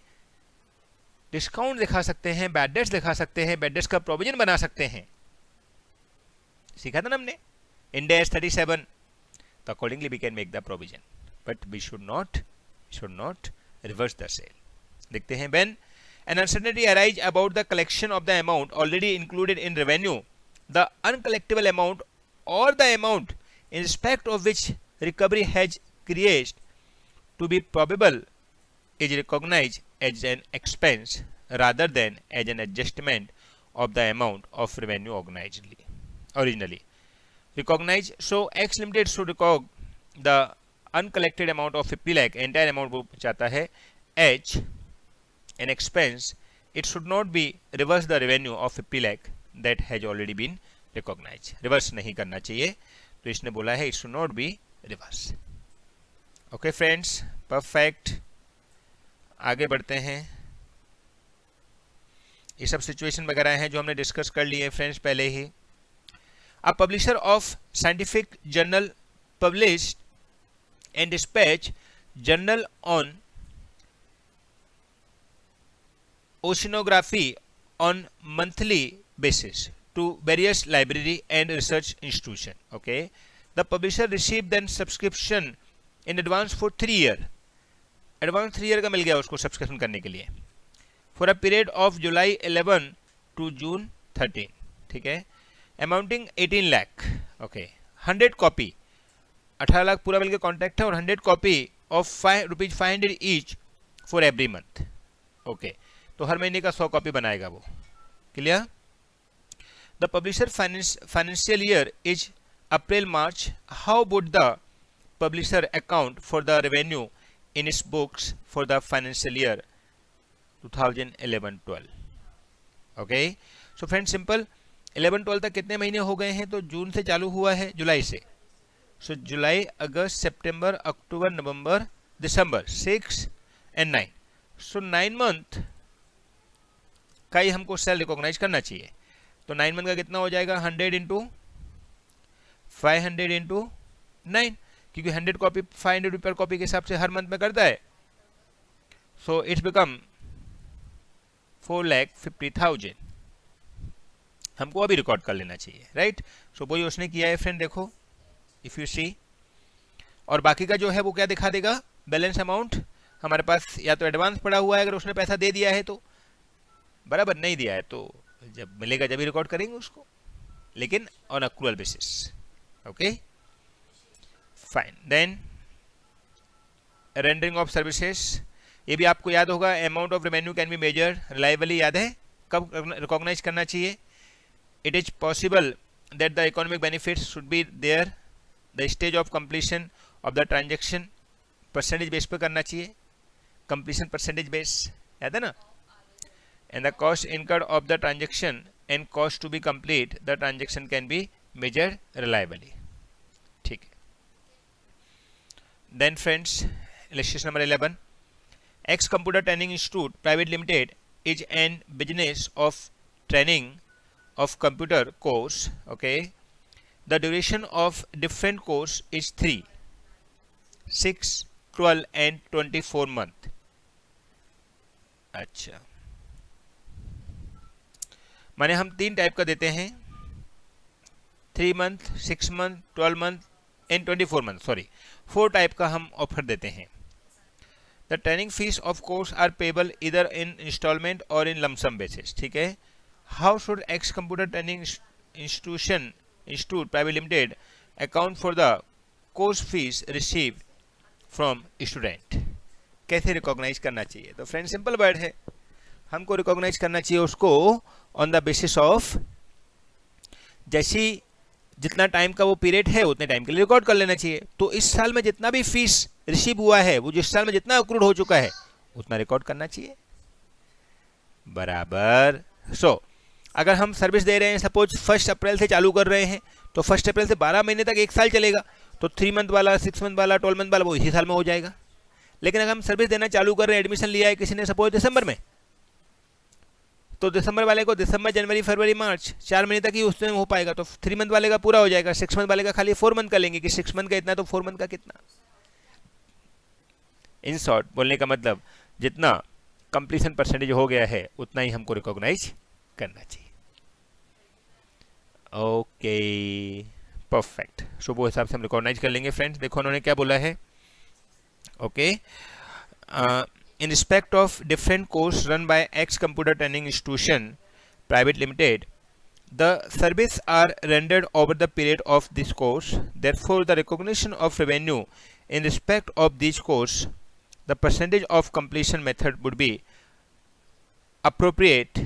डिस्काउंट दिखा सकते हैं, बैड डेट्स दिखा सकते हैं, बैड डेट्स का प्रोविजन बना सकते हैं। सीखा था ना हमने Ind AS 37, तो accordingly we can make the provision, but we should not reverse the sale. देखते हैं, when an uncertainty arise about the collection of the amount already included in revenue the uncollectible amount or the amount in respect of which recovery has created to be probable is recognized as an expense rather than as an adjustment of the amount of revenue originally recognized. So X Limited should record the uncollected amount of 50 lakh, entire amount वो चाहता है H an expense. It should not be reverse the revenue of 50 lakh that has already been recognized. reverse नहीं करना चाहिए, तो इसने बोला है it should not be reverse. Okay friends, perfect. आगे बढ़ते हैं. ये सब सिचुएशन वगैरह हैं जो हमने डिस्कस कर लिए फ्रेंड्स पहले ही. A publisher of scientific journal published and dispatched journal on oceanography on monthly basis to various library and research institution. Okay, the publisher received then subscription in advance for 3 year. Advance 3 year का मिल गया उसको subscription करने के लिए for a period of July 11 to June 13. ठीक है, amounting 18 lakh. Okay, 100 copy, 18 lakh पूरा मिलकर कॉन्ट्रैक्ट है और 100 copy of ₹500 each for every month. Okay, तो हर महीने का 100 कॉपी बनाएगा वो. Clear? The publisher financial year is April March. How would the publisher account for the revenue in its books for the financial year 2011-12. okay, so friends simple 11-12 तक कितने महीने हो गए हैं? तो जून से चालू हुआ है, जुलाई से. so July, August, September, October, November, December, 6 and 9. so 9 month का ही हमको सेल रिकॉग्नाइज करना चाहिए. तो 9 मंथ का कितना हो जाएगा? 100 इंटू 500 इंटू 9, क्योंकि 100 कॉपी 500 रुपये पर कॉपी के हिसाब से हर मंथ में करता है. So it's become 4,50,000. हमको अभी रिकॉर्ड कर लेना चाहिए, राइट? सो वही उसने किया है फ्रेंड, देखो इफ यू सी. और बाकी का जो है वो क्या दिखा देगा? Balance amount. हमारे पास या तो एडवांस पड़ा हुआ है, अगर उसने पैसा दे दिया है तो बराबर, नहीं दिया है तो जब मिलेगा जब ही रिकॉर्ड करेंगे उसको, लेकिन on accrual basis. Okay, fine. Then rendering of services, ये भी आपको याद होगा. Amount of revenue can be measured reliably. याद है कब रिकॉग्नाइज करना चाहिए? It is possible that the economic benefits should be there the stage of completion of the transaction. Percentage base पे करना चाहिए, कंप्लीशन परसेंटेज बेस, याद है ना. And the cost incurred of the transaction and cost to B complete the transaction can be measured reliably. ठीक है. Then friends, illustration number 11. X Computer Training Institute Private Limited is an business of training of computer course. Okay, the duration of different course is 3, 6, 12 and 24 month. अच्छा, माने हम 3 type का देते हैं, 3 month, 6 month, 12 month and 24 month. Sorry, 4 type का हम offer देते हैं. The training fees of course are payable either in installment और इन लमसम बेसिस. ठीक है. How should X computer training institute private limited account for the course fees receive from student? कैसे recognise करना चाहिए? तो friend simple word है, हमको recognise करना चाहिए उसको ऑन द बेसिस ऑफ जैसी जितना टाइम का वो पीरियड है उतने टाइम के लिए रिकॉर्ड कर लेना चाहिए. तो इस साल में जितना भी फीस रिसीव हुआ है, वो जिस साल में जितना अक्रूड हो चुका है उतना रिकॉर्ड करना चाहिए, बराबर. सो अगर हम सर्विस दे रहे हैं, सपोज 1 अप्रैल से चालू कर रहे हैं, तो 1 अप्रैल से 12 महीने तक 1 साल चलेगा. तो 3 मंथ वाला, 6 मंथ वाला, 12 मंथ वाला वो इसी साल में हो जाएगा. लेकिन अगर हम सर्विस देना चालू कर रहे हैं, एडमिशन लिया है किसी ने सपोज दिसंबर में, तो दिसंबर वाले को दिसंबर, जनवरी, फरवरी, मार्च 4 महीने तक ही उसमें हो पाएगा. तो 3 मंथ वाले का पूरा हो जाएगा, 6 मंथ वाले का खाली 4 मंथ का लेंगे कि 6 मंथ का इतना तो 4 मंथ का कितना. इन शॉर्ट बोलने का मतलब जितना कंप्लीशन परसेंटेज हो गया है उतना ही हमको रिकॉग्नाइज करना चाहिए. Okay, perfect. सो वो हिसाब से हम रिकॉग्नाइज कर लेंगे. फ्रेंड्स देखो उन्होंने क्या बोला है. Okay, in respect of different course run by X Computer Training Institution Private Limited, The service are rendered over the period of this course. Therefore, the recognition of revenue in respect of these course, the percentage of completion method would be appropriate.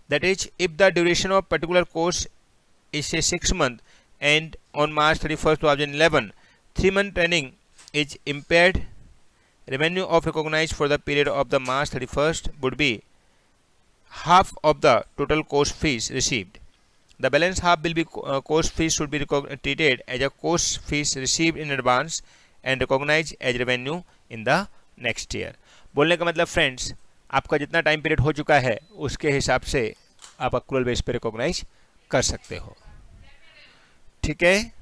That is, if the duration of particular course is say 6 months and on March 31st 2011 3-month training is impaired, revenue of recognized for the period of the March 31st would be half of the total course fees received. The balance half will be course fees should be treated as a course fees received in advance and recognized as revenue in the next year. बोलने का मतलब friends, आपका जितना time period हो चुका है उसके हिसाब से आप अक्रूवल बेस पे रिकॉग्नाइज कर सकते हो. ठीक है.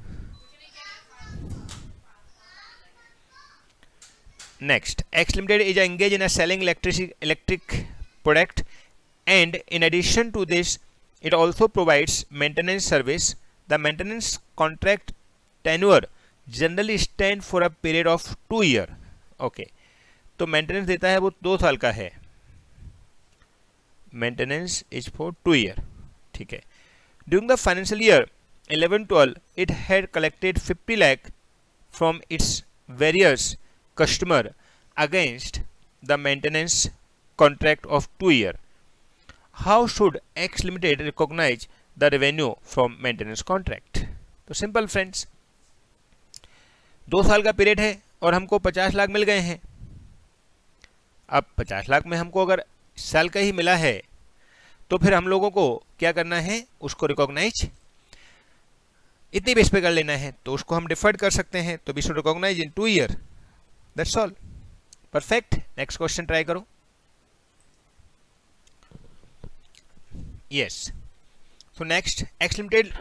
Next, X Limited is engaged in a selling electric product, and in addition to this, it also provides maintenance service. The maintenance contract tenure generally stand for a period of 2 years. Okay, तो maintenance देता है वो 2 साल का है. Maintenance is for 2 years. ठीक है. During the financial year 11-12, it had collected 50 lakh from its various customer against the maintenance contract of 2 years. How should X Limited recognize the revenue from maintenance contract? तो simple friends, 2 साल का period है और हमको 50 लाख मिल गए हैं. अब 50 लाख में हमको अगर साल का ही मिला है तो फिर हम लोगों को क्या करना है, उसको रिकॉग्नाइज इतनी बेस पे कर लेना है. तो उसको हम डिफर्ड कर सकते हैं. तो we should recognise in 2 years. That's all. Perfect. Next question try करो. Yes. So next, X Limited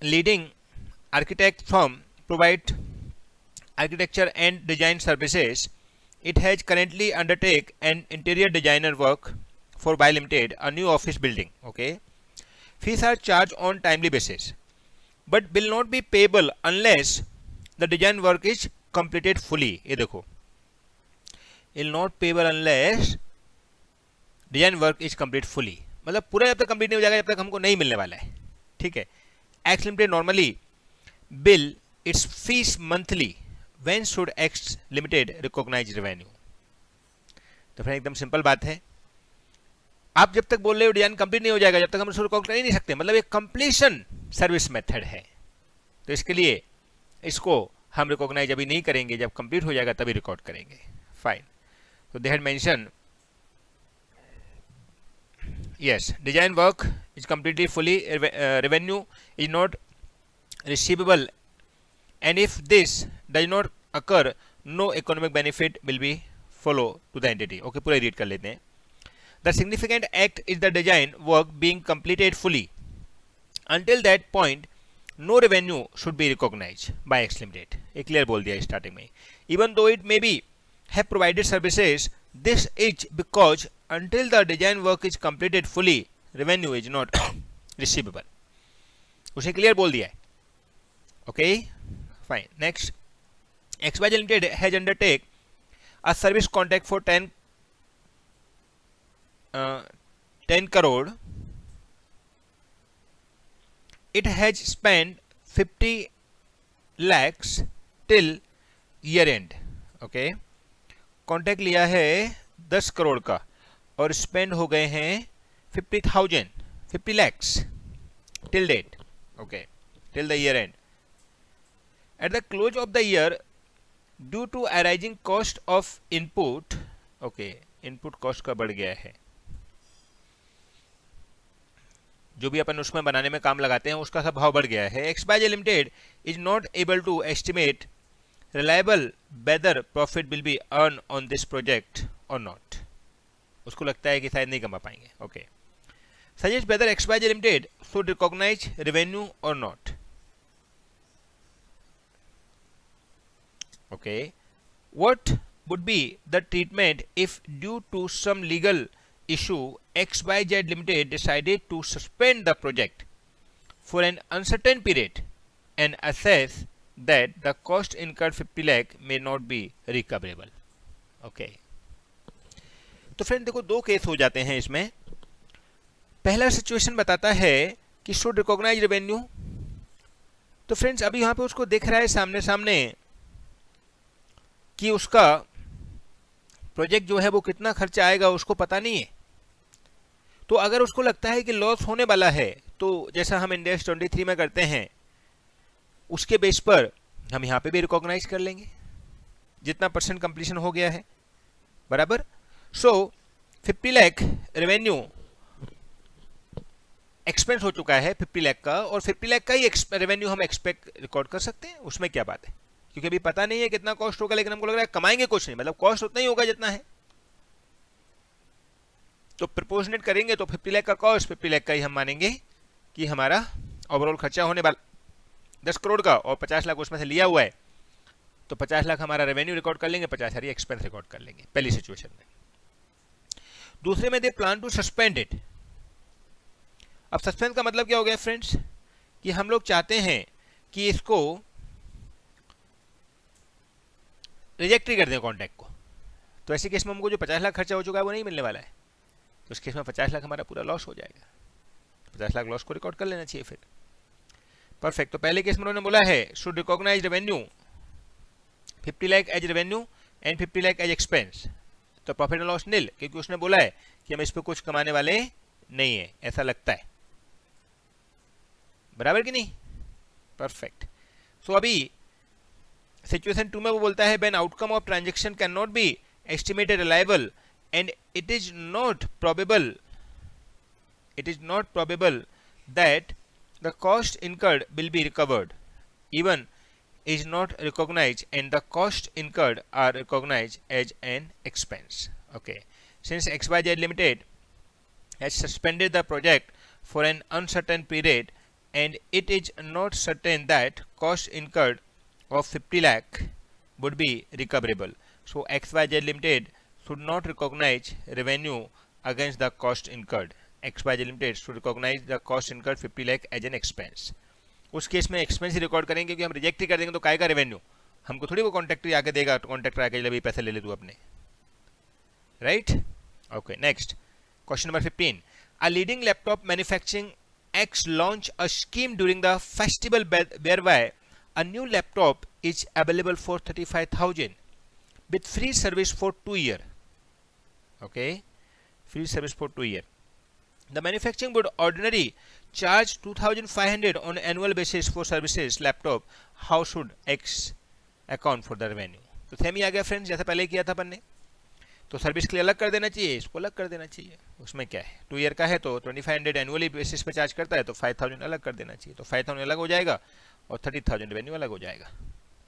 leading architect firm provide architecture and design services. It has currently undertake an interior designer work for Y Limited, a new office building. Okay, fees are charged on timely basis, but will not be payable unless the design work is completed fully. ये देखो, will not payable unless design work is complete fully. मतलब पूरा जब तक complete नहीं हो जाएगा जब तक हमको नहीं मिलने वाला है. ठीक है. X Limited normally bill its fees monthly. When should X Limited recognize revenue? तो फिर एकदम सिंपल बात है. आप जब तक बोल रहे हो डिजाइन कंप्लीट नहीं हो जाएगा जब तक हम उसको रिकॉर्ड कर ही नहीं सकते. मतलब एक कंप्लीशन सर्विस मेथड है. तो इसके लिए इसको हम रिकॉग्नाइज अभी नहीं करेंगे, जब कंप्लीट हो जाएगा तभी रिकॉर्ड करेंगे. फाइन. तो they had mention, yes, design work is completely fully, revenue is not receivable, and if this does not occur, no economic benefit will be follow to the entity. Okay, पूरा read कर लेते हैं. The significant act is the design work being completed fully. Until that point, no revenue should be recognized by X Limited. ये clear बोल दिया starting में. Even though it may be have provided services, this is because until the design work is completed fully, revenue is not receivable. उसे clear बोल दिया है. Okay, fine. Next, XYZ Limited has undertaken a service contract for 10 crore. It has spent 50 lakhs till year end. Okay, contract लिया है 10 करोड़ का और spend हो गए हैं 50 lakhs till date. Okay, till the year end. At the close of the year, due to arising cost of input, okay, input cost का बढ़ गया है. जो भी अपन उसमें बनाने में काम लगाते हैं उसका सब भाव बढ़ गया है. XYZ Limited is not able to estimate reliable whether profit will be earned on this project or not. उसको लगता है कि शायद नहीं कमा पाएंगे. Okay, suggest whether XYZ Limited should recognize revenue or not. Okay, what would be the treatment if due to some legal issue XYZ Limited decided to suspend the project for an uncertain period and assess that the cost incurred 50 lakh may not be recoverable. Okay, तो friend देखो दो case हो जाते हैं इसमें। पहला situation बताता है कि शुड रिकॉग्नाइज रेवेन्यू। तो फ्रेंड्स अभी यहां पे उसको दिख रहा है सामने सामने कि उसका प्रोजेक्ट जो है वो कितना खर्चा आएगा उसको पता नहीं है। तो अगर उसको लगता है कि लॉस होने वाला है तो जैसा हम इंड AS 23 में करते हैं उसके बेस पर हम यहाँ पे भी रिकॉग्नाइज कर लेंगे जितना % कंप्लीशन हो गया है, बराबर। सो 50 लाख रेवेन्यू एक्सपेंस हो चुका है 50 लाख का, और 50 लाख का ही रेवेन्यू हम एक्सपेक्ट रिकॉर्ड कर सकते हैं, उसमें क्या बात है, क्योंकि अभी पता नहीं है कितना कॉस्ट होगा, लेकिन हमको लग रहा है कमाएंगे कुछ नहीं, मतलब कॉस्ट उतना ही होगा जितना है। तो प्रोपोर्शनेट करेंगे तो 50 लाख का कॉस्ट 50 लाख का ही हम मानेंगे कि हमारा ओवरऑल खर्चा होने वाला 10 करोड़ का, और 50 लाख उसमें से लिया हुआ है, तो 50 लाख हमारा रेवेन्यू रिकॉर्ड कर लेंगे, 50 सारी एक्सपेंस रिकॉर्ड कर लेंगे पहली सिचुएशन में। दूसरे में they plan to suspend it. अब सस्पेंड का मतलब क्या हो गया फ्रेंड्स, कि हम लोग चाहते हैं कि इसको रिजेक्ट ही कर दें कॉन्ट्रैक्ट को। तो ऐसे केस में हमको जो 50 लाख खर्चा हो चुका है वो नहीं मिलने वाला है, तो इस केस में 50 लाख हमारा पूरा लॉस हो जाएगा। 50 लाख लॉस को रिकॉर्ड कर लेना चाहिए फिर। परफेक्ट। तो पहले केस में उन्होंने बोला है should recognise revenue 50 lakh as revenue and 50 lakh as expense. तो प्रॉफिट एंड लॉस नील, क्योंकि उसने बोला है कि हम इस पर कुछ कमाने वाले नहीं है, ऐसा लगता है, बराबर कि नहीं। परफेक्ट। सो अभी सिचुएशन 2 में वो बोलता है when outcome of transaction can not be estimated reliable and it is not probable that the cost incurred will be recovered even is not recognized and the cost incurred are recognized as an expense. Okay, since XYZ Limited has suspended the project for an uncertain period and it is not certain that cost incurred of 50 lakh would be recoverable, so XYZ Limited should not recognize revenue against the cost incurred. XYZ Limited should recognize the cost incurred 50 lakh as an expense. उस case में expense ही record करेंगे, क्योंकि हम reject ही कर देंगे तो काय का रेवेन्यू, हमको थोड़ी वो कॉन्ट्रैक्टर आके देगा, कॉन्ट्रैक्टर आके ले पैसे ले ले तू अपने, right. Okay, next question number 15। A leading laptop manufacturing X launch a scheme during the festival whereby a new laptop is available for 35,000 with free service for 2 years. Okay, free service for 2 years. The manufacturing would ordinarily charge 2,500 on annual basis for services laptop. How should X account for the revenue? तो same ही आ गया friends, जैसा पहले किया था अपन ने। तो service के लिए अलग कर देना चाहिए, इसको अलग कर देना चाहिए, उसमें क्या है, 2 ईयर का है तो 2500 एनुअली बेसिस पे चार्ज करता है, तो 5000 अलग कर देना चाहिए, तो 5000 अलग हो जाएगा और 30,000 रेवेन्यू अलग हो जाएगा,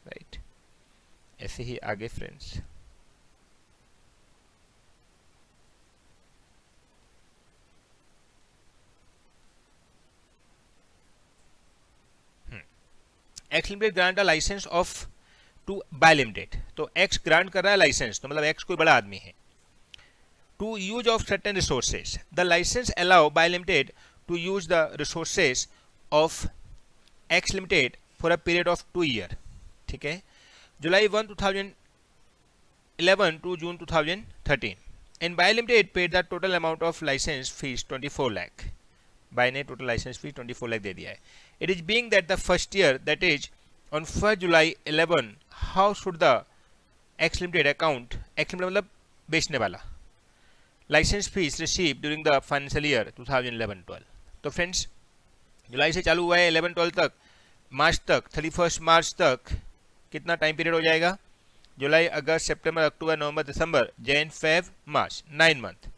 राइट। ऐसे ही आगे friends. X limited grant a licence of to bye limited. तो एक्स ग्रांट कर रहा है लाइसेंस, तो मतलब एक्स कोई बड़ा आदमी है, to use of certain resources. The licence allow buy limited to use the resources of X limited for a period of 2 year. ठीक है, July 1, 2011 to June 2013। And buy limited paid the total amount of licence fees 24 lakh. Buy ने total licence fees 24 lakh दे दिया है। It is being that the first year, that is on 1st July 11, how should the X Limited account, X Limited मतलब बेचने वाला, license fees received during the financial year 2011-12। तो friends जुलाई से चालू हुआ है 11-12 तक, मार्च तक 31 मार्च तक कितना टाइम पीरियड हो जाएगा, जुलाई अगस्त सितंबर अक्टूबर नवंबर दिसंबर जैन फेब मार्च, 9 मंथ।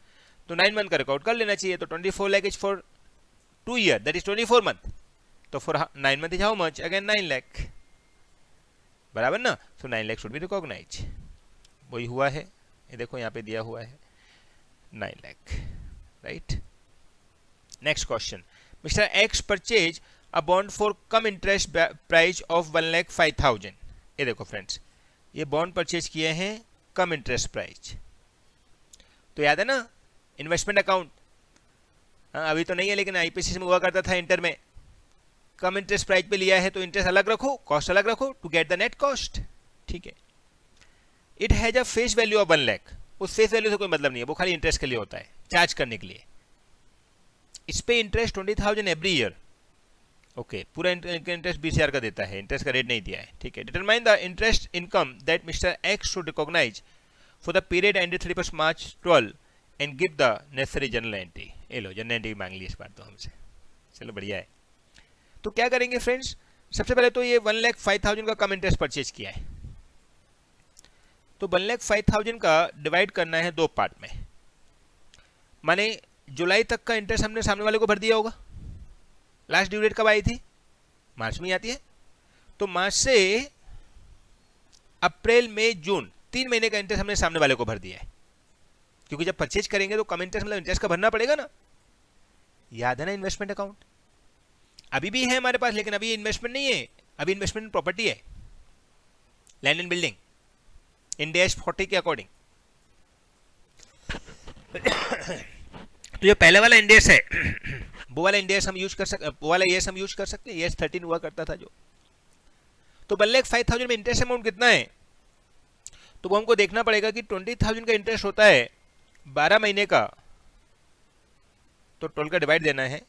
तो 9 मंथ का रिकॉर्ड कर लेना चाहिए। तो 24 lakh is for 2 year, that is 24 month। तो for 9 month is how much, again 9 lakh, बराबर ना। सो 9 लाख शुड बी रिकॉग्नाइज, वही हुआ है, ये देखो यहाँ पे दिया हुआ है 9 lakh, right. Next question, mister x purchase a bond for come interest price of 1,05,000। ये देखो फ्रेंड्स, ये बॉन्ड परचेज किए हैं कम इंटरेस्ट प्राइस। तो याद है ना इन्वेस्टमेंट अकाउंट, हाँ अभी तो नहीं है लेकिन आईपीसी में हुआ करता था इंटर में, कम इंटरेस्ट प्राइस पे लिया है तो इंटरेस्ट अलग रखो, कॉस्ट अलग रखो to get the net cost. ठीक है, it has a face value of 1 lakh. उस फेस वैल्यू से कोई मतलब नहीं है, वो खाली इंटरेस्ट के लिए होता है, चार्ज करने के लिए। इस पे इंटरेस्ट 20,000 एवरी ईयर। ओके, पूरा इंटरेस्ट 20,000 का देता है, इंटरेस्ट का रेट नहीं दिया है, ठीक है। Determine the interest income that mister X should recognise for the period ended 31 March 12 and give the necessary journal entry. ये लो, जनरल एंट्री मांग ली इस बार तो हमसे, चलो बढ़िया है। तो क्या करेंगे फ्रेंड्स, सबसे पहले तो ये 1,05,000 का कम इंटरेस्ट परचेज किया है, तो 1,05,000 का डिवाइड करना है दो पार्ट में। माने जुलाई तक का इंटरेस्ट हमने सामने वाले को भर दिया होगा। लास्ट ड्यू डेट कब आई थी? मार्च में आती है, तो मार्च से अप्रैल मई जून 3 महीने का इंटरेस्ट हमने सामने वाले को भर दिया है, क्योंकि जब परचेज करेंगे तो कम इंटरेस्ट मतलब इंटरेस्ट का भरना पड़ेगा ना। याद है ना इन्वेस्टमेंट अकाउंट? अभी भी है हमारे पास, लेकिन अभी इन्वेस्टमेंट नहीं है, अभी इन्वेस्टमेंट प्रॉपर्टी है, land and building, Ind AS 40 के अकॉर्डिंग। तो जो पहले वाला इंडेक्स है वो वाला इंडेक्स हम यूज कर सकते, वो वाला ES हम यूज कर सकते हैं, ES 13 हुआ करता था जो। तो 1,05,000 में इंटरेस्ट अमाउंट कितना है, तो वो हमको देखना पड़ेगा कि 20,000 का इंटरेस्ट होता है 12 महीने का, तो 12 का डिवाइड देना है,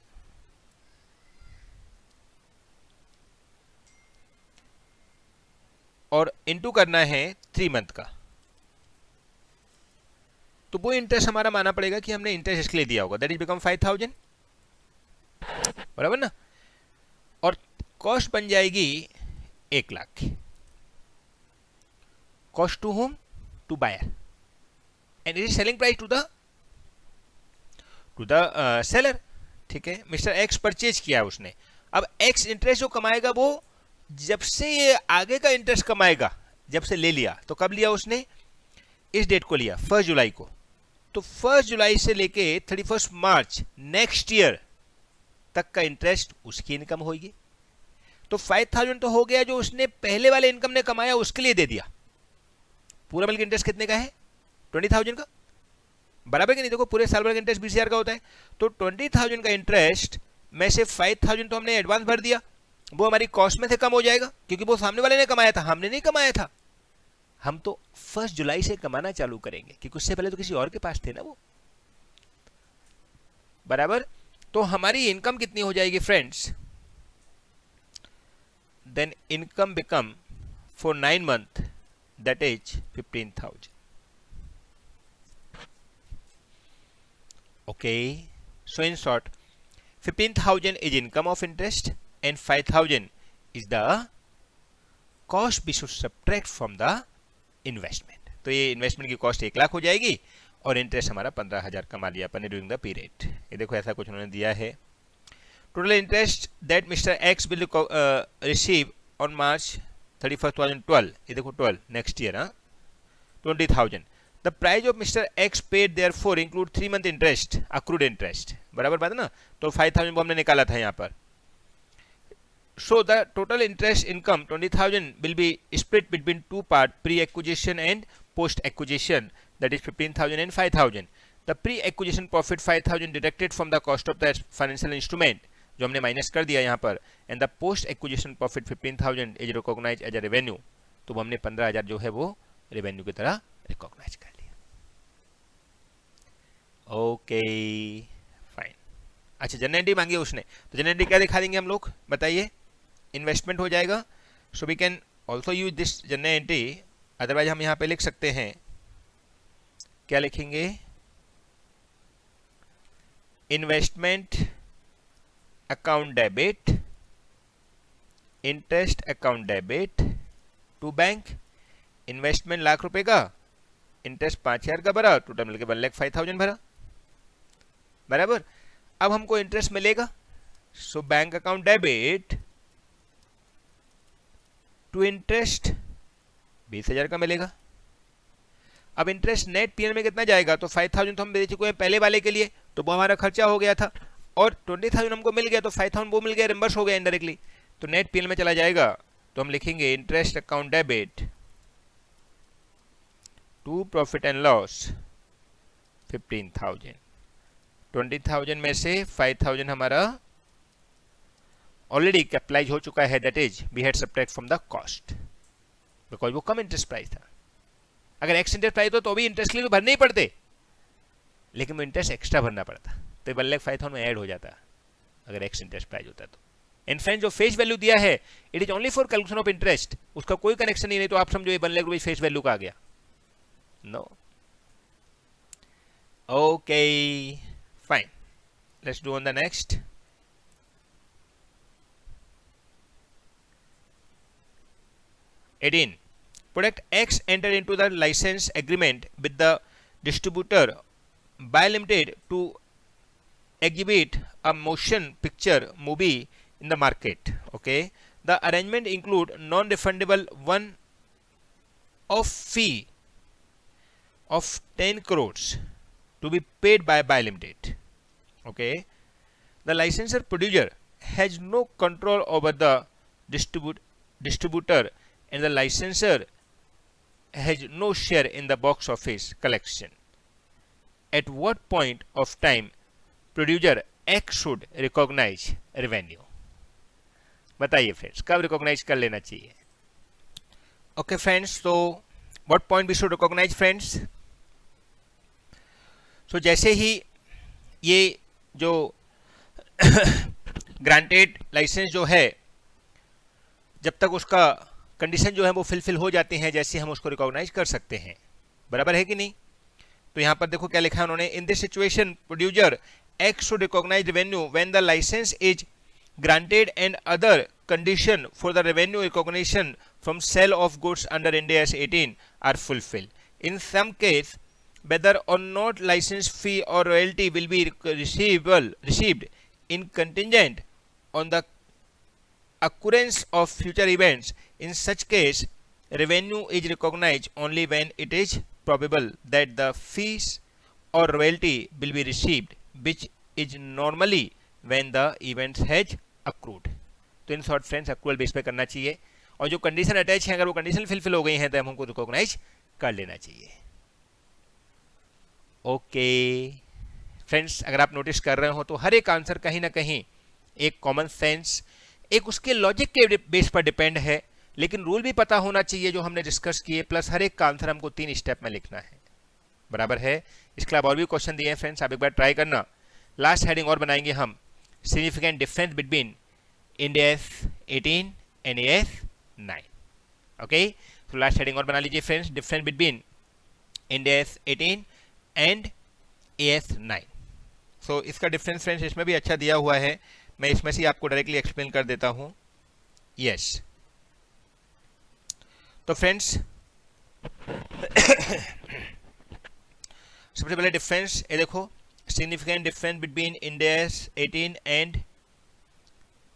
और इनटू करना है 3 मंथ का। तो वो इंटरेस्ट हमारा माना पड़ेगा कि हमने इंटरेस्ट इसके लिए दिया होगा, दैट इज बिकम 5,000, बराबर ना। और कॉस्ट बन जाएगी 1 लाख। Cost to home? To buyer, and it is selling price to the seller, ठीक है। मिस्टर एक्स परचेज किया है उसने, अब एक्स इंटरेस्ट जो कमाएगा वो जब से ये आगे का इंटरेस्ट कमाएगा, जब से ले लिया, तो कब लिया उसने? इस डेट को लिया, 1 जुलाई को। तो 1 जुलाई से लेके 31 मार्च नेक्स्ट ईयर तक का इंटरेस्ट उसकी इनकम होगी। तो 5,000 तो हो गया जो उसने पहले वाले इनकम ने कमाया उसके लिए दे दिया। पूरा बल्कि इंटरेस्ट कितने का है? 20,000 का, बराबर कि नहीं? देखो पूरे साल भर का इंटरेस्ट 20,000 का होता है, तो 20,000 का इंटरेस्ट में से 5,000 तो हमने एडवांस भर दिया, वो हमारी कॉस्ट में से कम हो जाएगा, क्योंकि वो सामने वाले ने कमाया था, हमने नहीं कमाया था। हम तो 1 जुलाई से कमाना चालू करेंगे, क्योंकि उससे पहले तो किसी और के पास थे ना वो, बराबर। तो हमारी इनकम कितनी हो जाएगी friends? Then income become for 9 month that is 15,000। Okay, so in short 15,000 is income of interest and 5,000 is the cost we should subtract from the investment। तो ये इन्वेस्टमेंट की कॉस्ट 1 लाख हो जाएगी और इंटरेस्ट हमारा 15,000 कमा लिया अपन ने ड्यूरिंग द पीरियड। ये देखो ऐसा कुछ उन्होंने दिया है। Total interest that mister X will receive on March 31, 2012, ये देखो 12 next year, 20,000। The price of mister X paid there for include 3 month interest, accrued interest, बराबर बात है ना। तो 5,000 को हमने निकाला था यहाँ पर। So the total interest income 20,000 will be split between 2 parts, pre-acquisition and post-acquisition, that is 15,000 and 5,000. The pre-acquisition profit 5,000 deducted from the cost of the financial instrument, जो हमने माइनस कर दिया यहाँ पर, and the post-acquisition profit 15,000 is recognized as a revenue। तो हमने 15,000 जो है वो रेवेन्यू की तरह रिकॉग्नाइज कर लिया। Okay fine. अच्छा, जनरल एंट्री मांगी उसने, तो जनरल एंट्री क्या दिखा देंगे हम लोग, बताइए? इन्वेस्टमेंट हो जाएगा। So we can also use this journal entry, otherwise हम यहाँ पे लिख सकते हैं, क्या लिखेंगे? Investment account debit, interest account debit to bank. Investment ₹1,00,000 का, इंटरेस्ट 5,000 का भरा, टोटल मिलकर 1,05,000 भरा, बराबर। अब हमको इंटरेस्ट मिलेगा, so bank account debit to interest 20,000 का मिलेगा। अब इंटरेस्ट नेट पीएल में कितना जाएगा? तो 5,000 तो हम दे चुके हैं पहले वाले के लिए, तो वो हमारा खर्चा हो गया था, और 20,000 हमको मिल गया, तो 5,000 वो मिल गया, रिम्बर्स हो गया इनडायरेक्टली, तो नेट पीएल में चला जाएगा। तो हम लिखेंगे interest account debit to profit and loss 15,000। 20,000 में से 5,000 हमारा ऑलरेडी कैपिटलाइज हो चुका है, that is we had subtract from the cost, because वो कम इंटरेस्ट प्राइस था। अगर एक्स इंटरेस्ट प्राइस हो तो भी इंटरेस्ट के लिए भरने ही पड़ते, लेकिन वो इंटरेस्ट एक्स्ट्रा भरना पड़ता, तो 1,05,000 में ऐड हो जाता अगर एक्स इंटरेस्ट प्राइस होता तो। इन फ्रेंड जो फेस वैल्यू दिया है it is only for calculation of interest, उसका कोई कनेक्शन नहीं, तो आप समझो ये 1 लाख रुपए फेस वैल्यू का आ गया। No, okay fine, let's do on the next. Product X entered into the license agreement with the distributor by limited to exhibit a motion picture movie in the market. Okay, the arrangement include non-refundable one-off fee of 10 crores to be paid by limited. Okay, the licensor producer has no control over the distributor, and the licensor has no share in the box office collection. At what point of time producer X should recognize revenue? बताइए friends, कब recognise कर लेना चाहिए? Okay friends, तो what point we should recognise friends? So जैसे ही ये जो ग्रांटेड लाइसेंस जो है, जब तक उसका कंडीशन जो है वो फिलफिल हो जाती हैं, जैसे हम उसको रिकॉग्नाइज कर सकते हैं, बराबर है कि नहीं? तो यहां पर देखो क्या लिखा है उन्होंने, in this situation producer X should recognise revenue when the licence is granted and other condition for the revenue recognition from sale of goods under Ind AS 18 are fulfilled. In some case, whether or not license fee or royalty will be received in contingent on the occurrence of future events. In such case, revenue is recognized only when it is probable that the fees or royalty will be received, which is normally when the event has accrued. तो in short friends accrual base पे करना चाहिए, और जो condition attach है अगर वो condition fulfil हो गई है तो हमको रिकॉग्नाइज कर लेना चाहिए। ओके फ्रेंड्स, अगर आप नोटिस कर रहे हो तो हर एक आंसर कहीं ना कहीं एक कॉमन सेंस, एक उसके लॉजिक के बेस पर डिपेंड है, लेकिन रूल भी पता होना चाहिए जो हमने डिस्कस किए, प्लस हर एक का आंसर हमको 3 स्टेप में लिखना है, बराबर है? इसके अलावा और भी क्वेश्चन दिए हैं फ्रेंड्स, आप एक बार ट्राई करना। लास्ट हेडिंग और बनाएंगे हम, significant difference between Ind AS 18 and AS 9. Okay, so last heading और बना लीजिए friends, difference between Ind AS 18 and AS 9. so इसका डिफरेंस फ्रेंड्स इसमें भी अच्छा दिया हुआ है, मैं इसमें से आपको डायरेक्टली एक्सप्लेन कर देता हूं। यस, तो फ्रेंड्स सबसे पहले डिफरेंस ये देखो, significant difference between Ind AS 18 and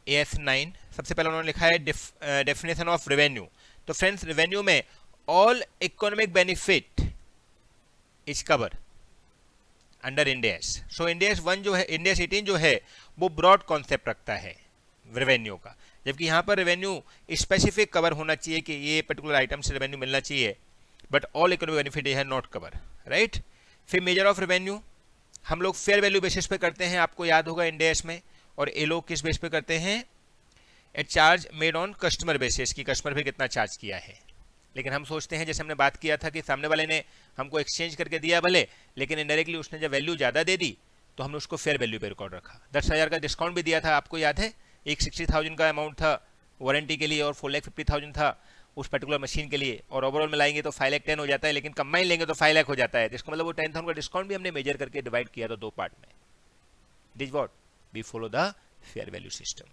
AS 9। सबसे पहले उन्होंने लिखा है डेफिनेशन ऑफ रेवेन्यू। तो फ्रेंड्स, रेवेन्यू में all economic benefit is cover under Ind AS। So Ind AS 1 जो है, Ind AS 18 जो है वो ब्रॉड कॉन्सेप्ट रखता है रेवेन्यू का, जबकि यहाँ पर रेवेन्यू स्पेसिफिक कवर होना चाहिए कि ये पर्टिकुलर आइटम से रेवेन्यू मिलना चाहिए, बट ऑल इकोनॉमिक बेनिफिट ये है नॉट कवर, राइट? फिर मेजर ऑफ रेवेन्यू हम लोग फेयर वैल्यू बेसिस पे करते हैं, आपको याद होगा Ind AS में, और ये लोग किस बेस पे करते हैं? At charge made on customer basis, की कस्टमर भी कितना चार्ज किया है। लेकिन हम सोचते हैं, जैसे हमने बात किया था कि सामने वाले ने हमको एक्सचेंज करके दिया भले, लेकिन इनडायरेक्टली उसने जब वैल्यू ज़्यादा दे दी तो हमने उसको फेयर वैल्यू पे रिकॉर्ड रखा। 10,000 का डिस्काउंट भी दिया था, आपको याद है? एक 60,000 का अमाउंट था वारंटी के लिए और 4,50,000 था उस पर्टिकुलर मशीन के लिए, और ओवरऑल मिलाएंगे तो 5,10,000 हो जाता है, लेकिन कंबाइन लेंगे तो 5 लाख हो जाता है। इसका मतलब वो 10,000 का डिस्काउंट भी हमने मेजर करके डिवाइड किया था 2 पार्ट में। This what we follow the fair value system.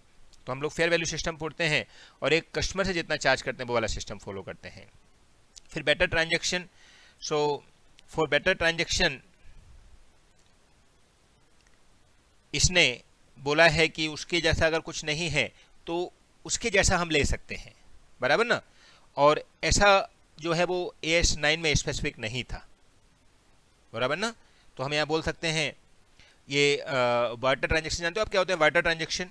तो हम लोग फेयर वैल्यू सिस्टम पढ़ते हैं और एक कस्टमर से जितना चार्ज करते हैं वो वाला सिस्टम फॉलो करते हैं। फिर better transaction, so for better transaction इसने बोला है कि उसके जैसा अगर कुछ नहीं है तो उसके जैसा हम ले सकते हैं, बराबर ना? और ऐसा जो है वो AS 9 में स्पेसिफिक नहीं था, बराबर ना? तो हम यहाँ बोल सकते हैं ये वाटर ट्रांजेक्शन, जानते हो आप क्या होते हैं वाटर ट्रांजेक्शन?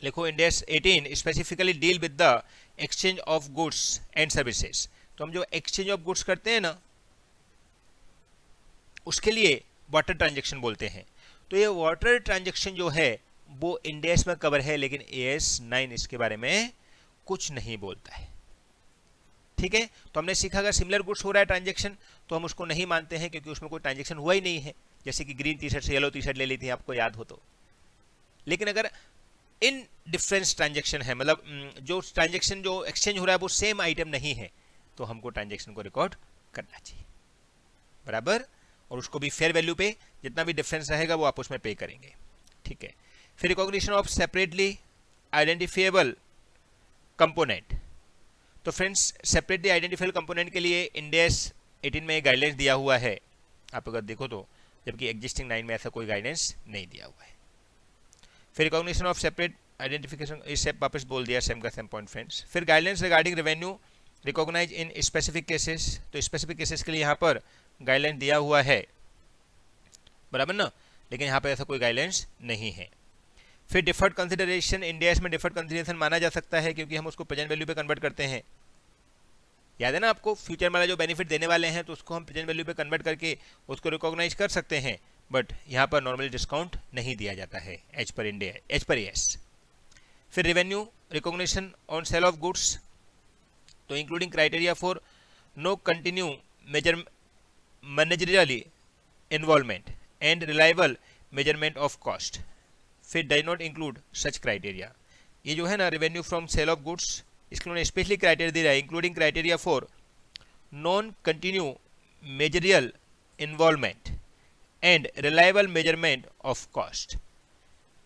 लिखो, Ind AS 18 specifically deal with the exchange of goods and services. तो हम जो एक्सचेंज ऑफ गुड्स करते हैं ना, उसके लिए वाटर ट्रांजेक्शन बोलते हैं। तो ये वाटर ट्रांजेक्शन जो है वो Ind AS में कवर है, लेकिन AS 9 इसके बारे में कुछ नहीं बोलता है, ठीक है। तो हमने सीखा अगर सिमिलर गुड्स हो रहा है ट्रांजेक्शन तो हम उसको नहीं मानते हैं, क्योंकि उसमें कोई ट्रांजेक्शन हुआ ही नहीं है। जैसे कि ग्रीन टी शर्ट से येलो टी शर्ट ले ली थी, आपको याद हो तो। लेकिन अगर इन डिफरेंस ट्रांजेक्शन है, मतलब जो ट्रांजेक्शन जो एक्सचेंज हो रहा है वो सेम आइटम नहीं है, तो हमको ट्रांजेक्शन को रिकॉर्ड करना चाहिए, बराबर। और उसको भी फेयर वैल्यू पे जितना भी डिफरेंस रहेगा वो आप उसमें पे करेंगे, ठीक है। फिर recognition of separately identifiable component. तो फ्रेंड्स सेपरेटली आइडेंटिफाइबल कंपोनेंट के लिए इंड एस 18 में गाइडलाइंस दिया हुआ है, आप अगर देखो तो, जबकि एग्जिस्टिंग 9 में ऐसा कोई गाइडेंस नहीं दिया हुआ है। फिर रिकॉग्निशन ऑफ सेपरेट आइडेंटिफिकेशन, इससे वापस बोल दिया सेम का सेम पॉइंट फ्रेंड्स। फिर guidelines regarding revenue recognise in specific cases. तो स्पेसिफिक केसेस के लिए यहाँ पर गाइडलाइन दिया हुआ है, बराबर ना, लेकिन यहाँ पर ऐसा कोई गाइडलाइंस नहीं है। फिर डिफर्ड कंसिडरेशन, इंडिया में डिफर्ड कंसिडरेशन माना जा सकता है क्योंकि हम उसको प्रेजेंट वैल्यू पे कन्वर्ट करते हैं। याद है ना आपको, फ्यूचर वाला जो बेनिफिट देने वाले हैं तो उसको हम प्रेजेंट वैल्यू पे कन्वर्ट करके उसको रिकॉग्नाइज कर सकते हैं, बट यहाँ पर नॉर्मली डिस्काउंट नहीं दिया जाता है as per India, as per ES. फिर revenue recognition on sale of goods, तो including criteria for no continue managerially involvement and reliable measurement of cost. फिर does not include such criteria. ये जो है ना revenue from sale of goods, इसके उन्होंने specially criteria दे रहा है, including criteria for non continue managerial involvement and reliable measurement of cost.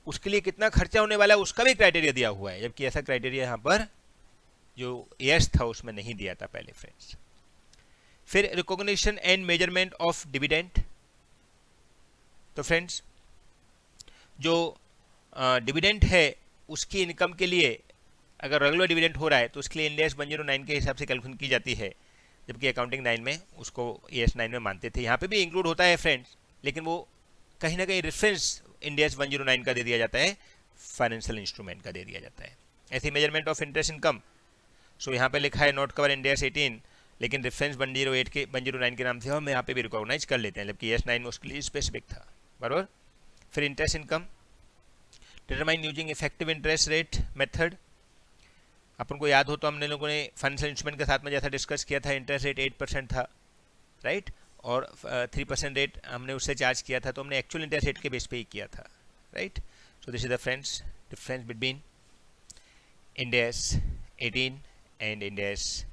उसके लिए कितना खर्चा होने वाला है उसका भी क्राइटेरिया दिया हुआ है, जबकि ऐसा क्राइटेरिया यहाँ पर जो एस था उसमें नहीं दिया था पहले फ्रेंड्स। फिर recognition and measurement of dividend. तो फ्रेंड्स जो डिविडेंड है उसकी इनकम के लिए अगर रेगुलर डिविडेंड हो रहा है तो उसके लिए इंडेक्स 109 के हिसाब से कैलकुलेट की जाती है, जबकि अकाउंटिंग 9 में उसको ES 9 में मानते थे। यहाँ पे भी इंक्लूड होता है फ्रेंड्स, लेकिन वो कहीं ना कहीं रेफरेंस इंडेक्स 109 का दे दिया जाता है, फाइनेंशियल इंस्ट्रूमेंट का दे दिया जाता है। ऐसे मेजरमेंट ऑफ इंटरेस्ट इनकम, सो यहाँ पे लिखा है नॉट कवर इंडेक्स 18, लेकिन रेफरेंस 108 के 109 के नाम से हम यहाँ पे भी रिकॉग्नाइज कर लेते हैं, जबकि ES 9 में उसके लिए स्पेसिफिक था, बराबर। फिर interest income determine using effective interest rate method. अपन को याद हो तो हमने लोगों ने फाइनेंशियल इंस्ट्रूमेंट के साथ में जैसा डिस्कस किया था, इंटरेस्ट रेट 8% था, राइट, और 3% रेट हमने उससे चार्ज किया था, तो हमने एक्चुअल इंटरेस्ट रेट के बेस पे ही किया था, right. So this is the friends difference between Ind AS 18 and Ind AS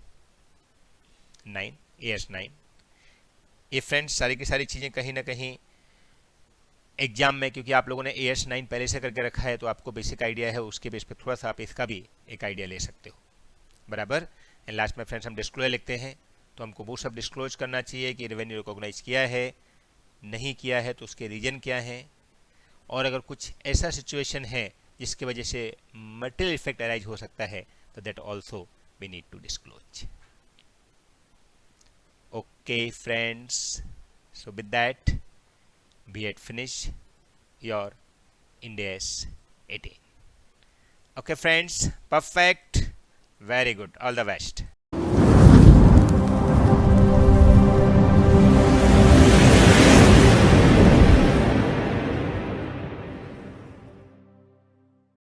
9, ES 9। ये फ्रेंड्स सारी की सारी चीज़ें कहीं ना कहीं एग्जाम में, क्योंकि आप लोगों ने ES 9 पहले से करके रखा है तो आपको बेसिक आइडिया है, उसके बेस पे थोड़ा सा आप इसका भी एक आइडिया ले सकते हो, बराबर। एंड लास्ट में फ्रेंड्स हम डिस्क्लोजर लिखते हैं, तो हमको वो सब डिस्क्लोज करना चाहिए कि रेवेन्यू रिकॉग्नाइज किया है, नहीं किया है तो उसके रीजन क्या है, और अगर कुछ ऐसा सिचुएशन है जिसकी वजह से मटेरियल इफेक्ट अराइज हो सकता है तो that also we need to disclose. Okay friends, so with that we had finished your IND-AS 18. Okay friends, perfect, very good, all the best.